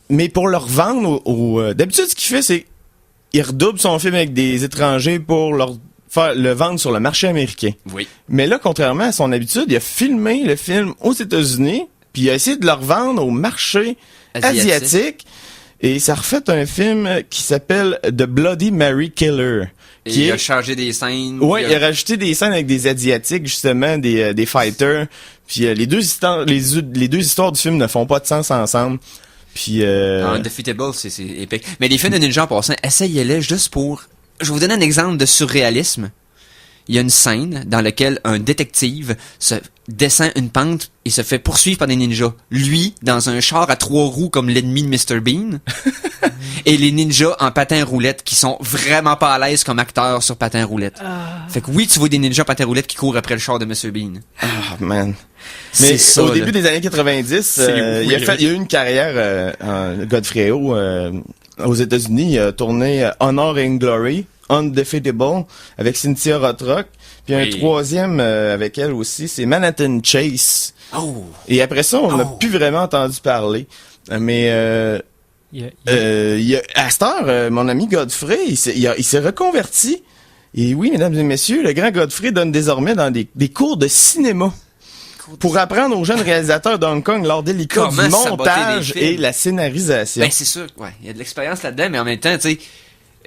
Mais pour le revendre d'habitude, ce qu'il fait, c'est il redouble son film avec des étrangers pour le vendre sur le marché américain. Oui. Mais là, contrairement à son habitude, il a filmé le film aux États-Unis, puis il a essayé de le revendre au marché asiatique. Et ça refait un film qui s'appelle The Bloody Mary Killer. Il a changé des scènes. Oui, il a rajouté des scènes avec des Asiatiques, justement, des fighters. Puis les deux histoires du film ne font pas de sens ensemble. Puis Undefeatable, c'est épique. Mais les films de ninja en passant, essayez-les juste pour... Je vais vous donner un exemple de surréalisme. Il y a une scène dans laquelle un détective se descend une pente et se fait poursuivre par des ninjas. Lui, dans un char à 3 roues comme l'ennemi de Mr. Bean. Et les ninjas en patin roulette qui sont vraiment pas à l'aise comme acteurs sur patin roulette. Fait que oui, tu vois des ninjas patin roulette qui courent après le char de Mr. Bean. Ah, man. Mais ça, au début des années 90, il a eu une carrière en Godfréo aux États-Unis. Il a tourné Honor and Glory, Undefeatable, avec Cynthia Rothrock. Puis un troisième avec elle aussi, c'est Manhattan Chase. Oh. Et après ça, on n'a plus vraiment entendu parler. Mais à cette heure, mon ami Godfrey, il s'est reconverti. Et oui, mesdames et messieurs, le grand Godfrey donne désormais dans des cours de cinéma pour apprendre aux jeunes réalisateurs d'Hong Kong l'art délicat du montage et la scénarisation. Ben c'est sûr, ouais, il y a de l'expérience là-dedans, mais en même temps, tu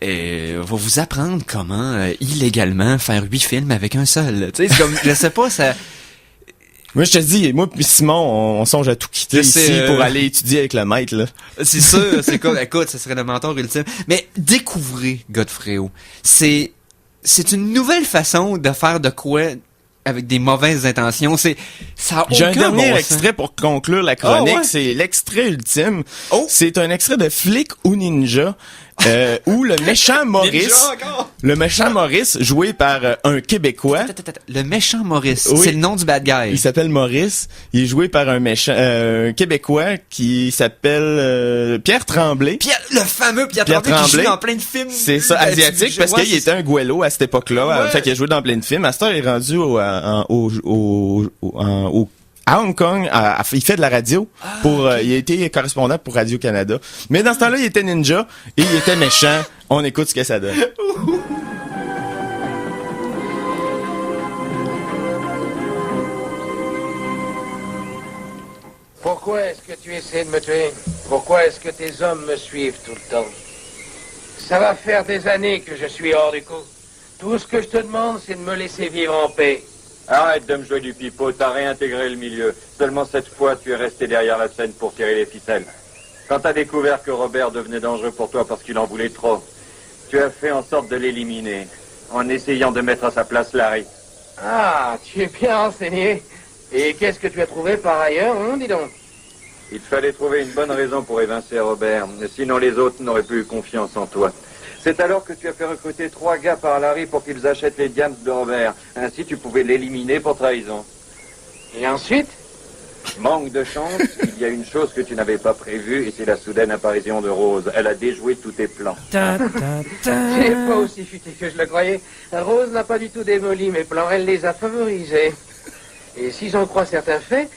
sais, va vous apprendre comment illégalement faire 8 films avec un seul. Tu sais, c'est comme, je sais pas, ça... Moi, je te dis, moi puis Simon, on songe à tout quitter ici pour aller étudier avec le maître, là. C'est sûr, c'est quoi, écoute, ça serait le mentor ultime. Mais découvrez Godfréo. C'est une nouvelle façon de faire de quoi avec des mauvaises intentions. Ça a aucun J'ai un dernier bon extrait sens. pour conclure la chronique. Oh, ouais. C'est l'extrait ultime. Oh. C'est un extrait de Flic ou Ninja. Où le méchant Maurice, joué par un Québécois. Le méchant Maurice, Oui. c'est le nom du bad guy. Il s'appelle Maurice. Il est joué par un méchant Québécois qui s'appelle Pierre Tremblay. Le fameux Pierre Tremblay qui joue dans plein de films. C'est ça, asiatique, parce qu'il était un Gouello à cette époque-là. Ouais. Fait qu'il a joué dans plein de films. À cette heure, il est rendu à Hong Kong, il fait de la radio il a été correspondant pour Radio-Canada. Mais dans ce temps-là, il était ninja et il était méchant. On écoute ce que ça donne. Pourquoi est-ce que tu essaies de me tuer? Pourquoi est-ce que tes hommes me suivent tout le temps? Ça va faire des années que je suis hors du coup. Tout ce que je te demande, c'est de me laisser vivre en paix. Arrête de me jouer du pipeau, t'as réintégré le milieu. Seulement cette fois, tu es resté derrière la scène pour tirer les ficelles. Quand t'as découvert que Robert devenait dangereux pour toi parce qu'il en voulait trop, tu as fait en sorte de l'éliminer, en essayant de mettre à sa place Larry. Ah, tu es bien renseigné. Et qu'est-ce que tu as trouvé par ailleurs, dis donc? Il fallait trouver une bonne raison pour évincer Robert, sinon les autres n'auraient plus eu confiance en toi. C'est alors que tu as fait recruter 3 gars par Larry pour qu'ils achètent les diams de Robert. Ainsi, tu pouvais l'éliminer pour trahison. Et ensuite? Manque de chance, il y a une chose que tu n'avais pas prévue, et c'est la soudaine apparition de Rose. Elle a déjoué tous tes plans. Tu n'es pas aussi futé que je le croyais. Rose n'a pas du tout démoli mes plans, elle les a favorisés. Et si j'en crois certains faits,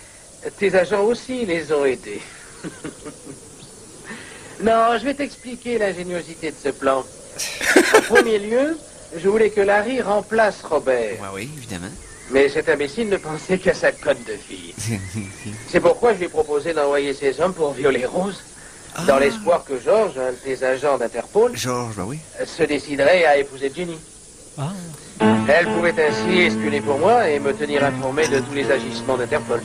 tes agents aussi les ont été. Non, je vais t'expliquer l'ingéniosité de ce plan. En premier lieu, je voulais que Larry remplace Robert. Oui, évidemment. Mais cet imbécile ne pensait qu'à sa cote de fille. C'est pourquoi je lui ai proposé d'envoyer ses hommes pour violer Rose, dans l'espoir que George, un de tes agents d'Interpol, se déciderait à épouser Jenny. Elle pouvait ainsi espionner pour moi et me tenir informé de tous les agissements d'Interpol.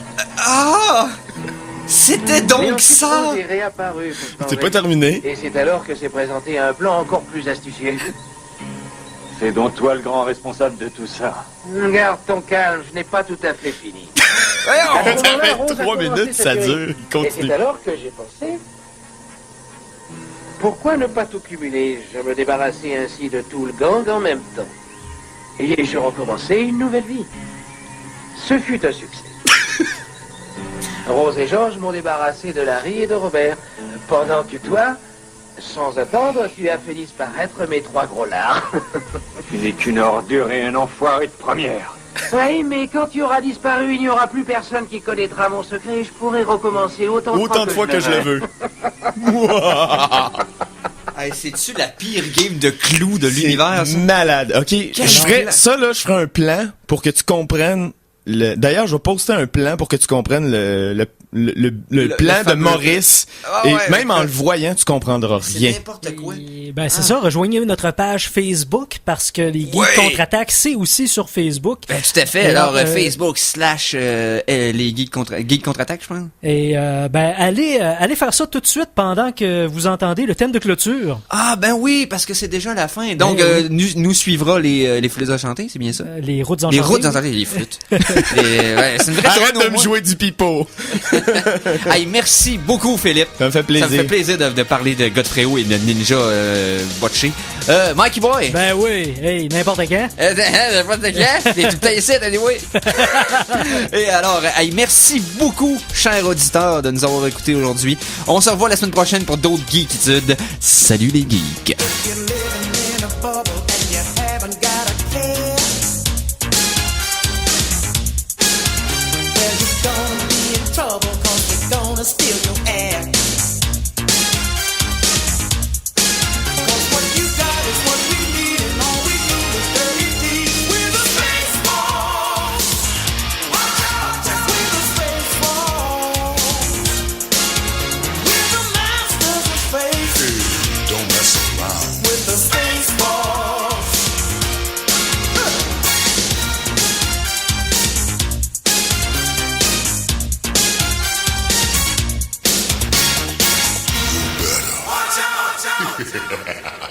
C'était donc ça! Rose est réapparu pour C'est pas terminé. Et c'est alors que s'est présenté un plan encore plus astucieux. C'est donc toi le grand responsable de tout ça. Garde ton calme, je n'ai pas tout à fait fini. Ça fait 3 minutes, ça dure. Et Continue. c'est alors que j'ai pensé... Pourquoi ne pas tout cumuler? Je me débarrassais ainsi de tout le gang en même temps. Et je recommençais une nouvelle vie. Ce fut un succès. Rose et Georges m'ont débarrassé de Larry et de Robert, pendant que toi, sans attendre, tu as fait disparaître mes 3 gros lards. Tu n'es qu'une ordure et un enfoiré de première. Oui, mais quand tu auras disparu, il n'y aura plus personne qui connaîtra mon secret et je pourrai recommencer autant de fois que je le veux. Hey, c'est-tu la pire game de clous de l'univers, ça? Malade. OK, je ferais un plan pour que tu comprennes D'ailleurs, je vais poster un plan pour que tu comprennes le plan de fameux... Maurice. Et même en le voyant, tu comprendras rien. C'est n'importe quoi. Ben, c'est ça. Rejoignez notre page Facebook parce que les Geeks contre-attaque, c'est aussi sur Facebook. Ben, tout à fait. Alors, Facebook / les Geeks contre-attaque, je pense. Et, ben, allez faire ça tout de suite pendant que vous entendez le thème de clôture. Ah, ben oui, parce que c'est déjà la fin. Donc, nous suivra les flûtes enchantées, c'est bien ça? Les routes enchantées. Les routes enchantées, les flûtes. C'est une vraie Arrête tonne de me jouer du pipeau. Hey, merci beaucoup, Philippe. Ça me fait plaisir. Ça me fait plaisir de parler de Godfrey et de Ninja botché. Mikey Boy. Ben oui. Hey, n'importe quand. N'importe quand. T'es tout le temps ici, anyway. Et alors, hey, merci beaucoup, chers auditeurs, de nous avoir écoutés aujourd'hui. On se revoit la semaine prochaine pour d'autres geekitudes. Salut les geeks. Steal your air. 'Cause what you got is what we need, and all we do is dirty deeds. We're the Space Force. Watch out, we're the Space Force. We're the masters of space. Hey, don't mess around with the Space Force. Ha ha ha!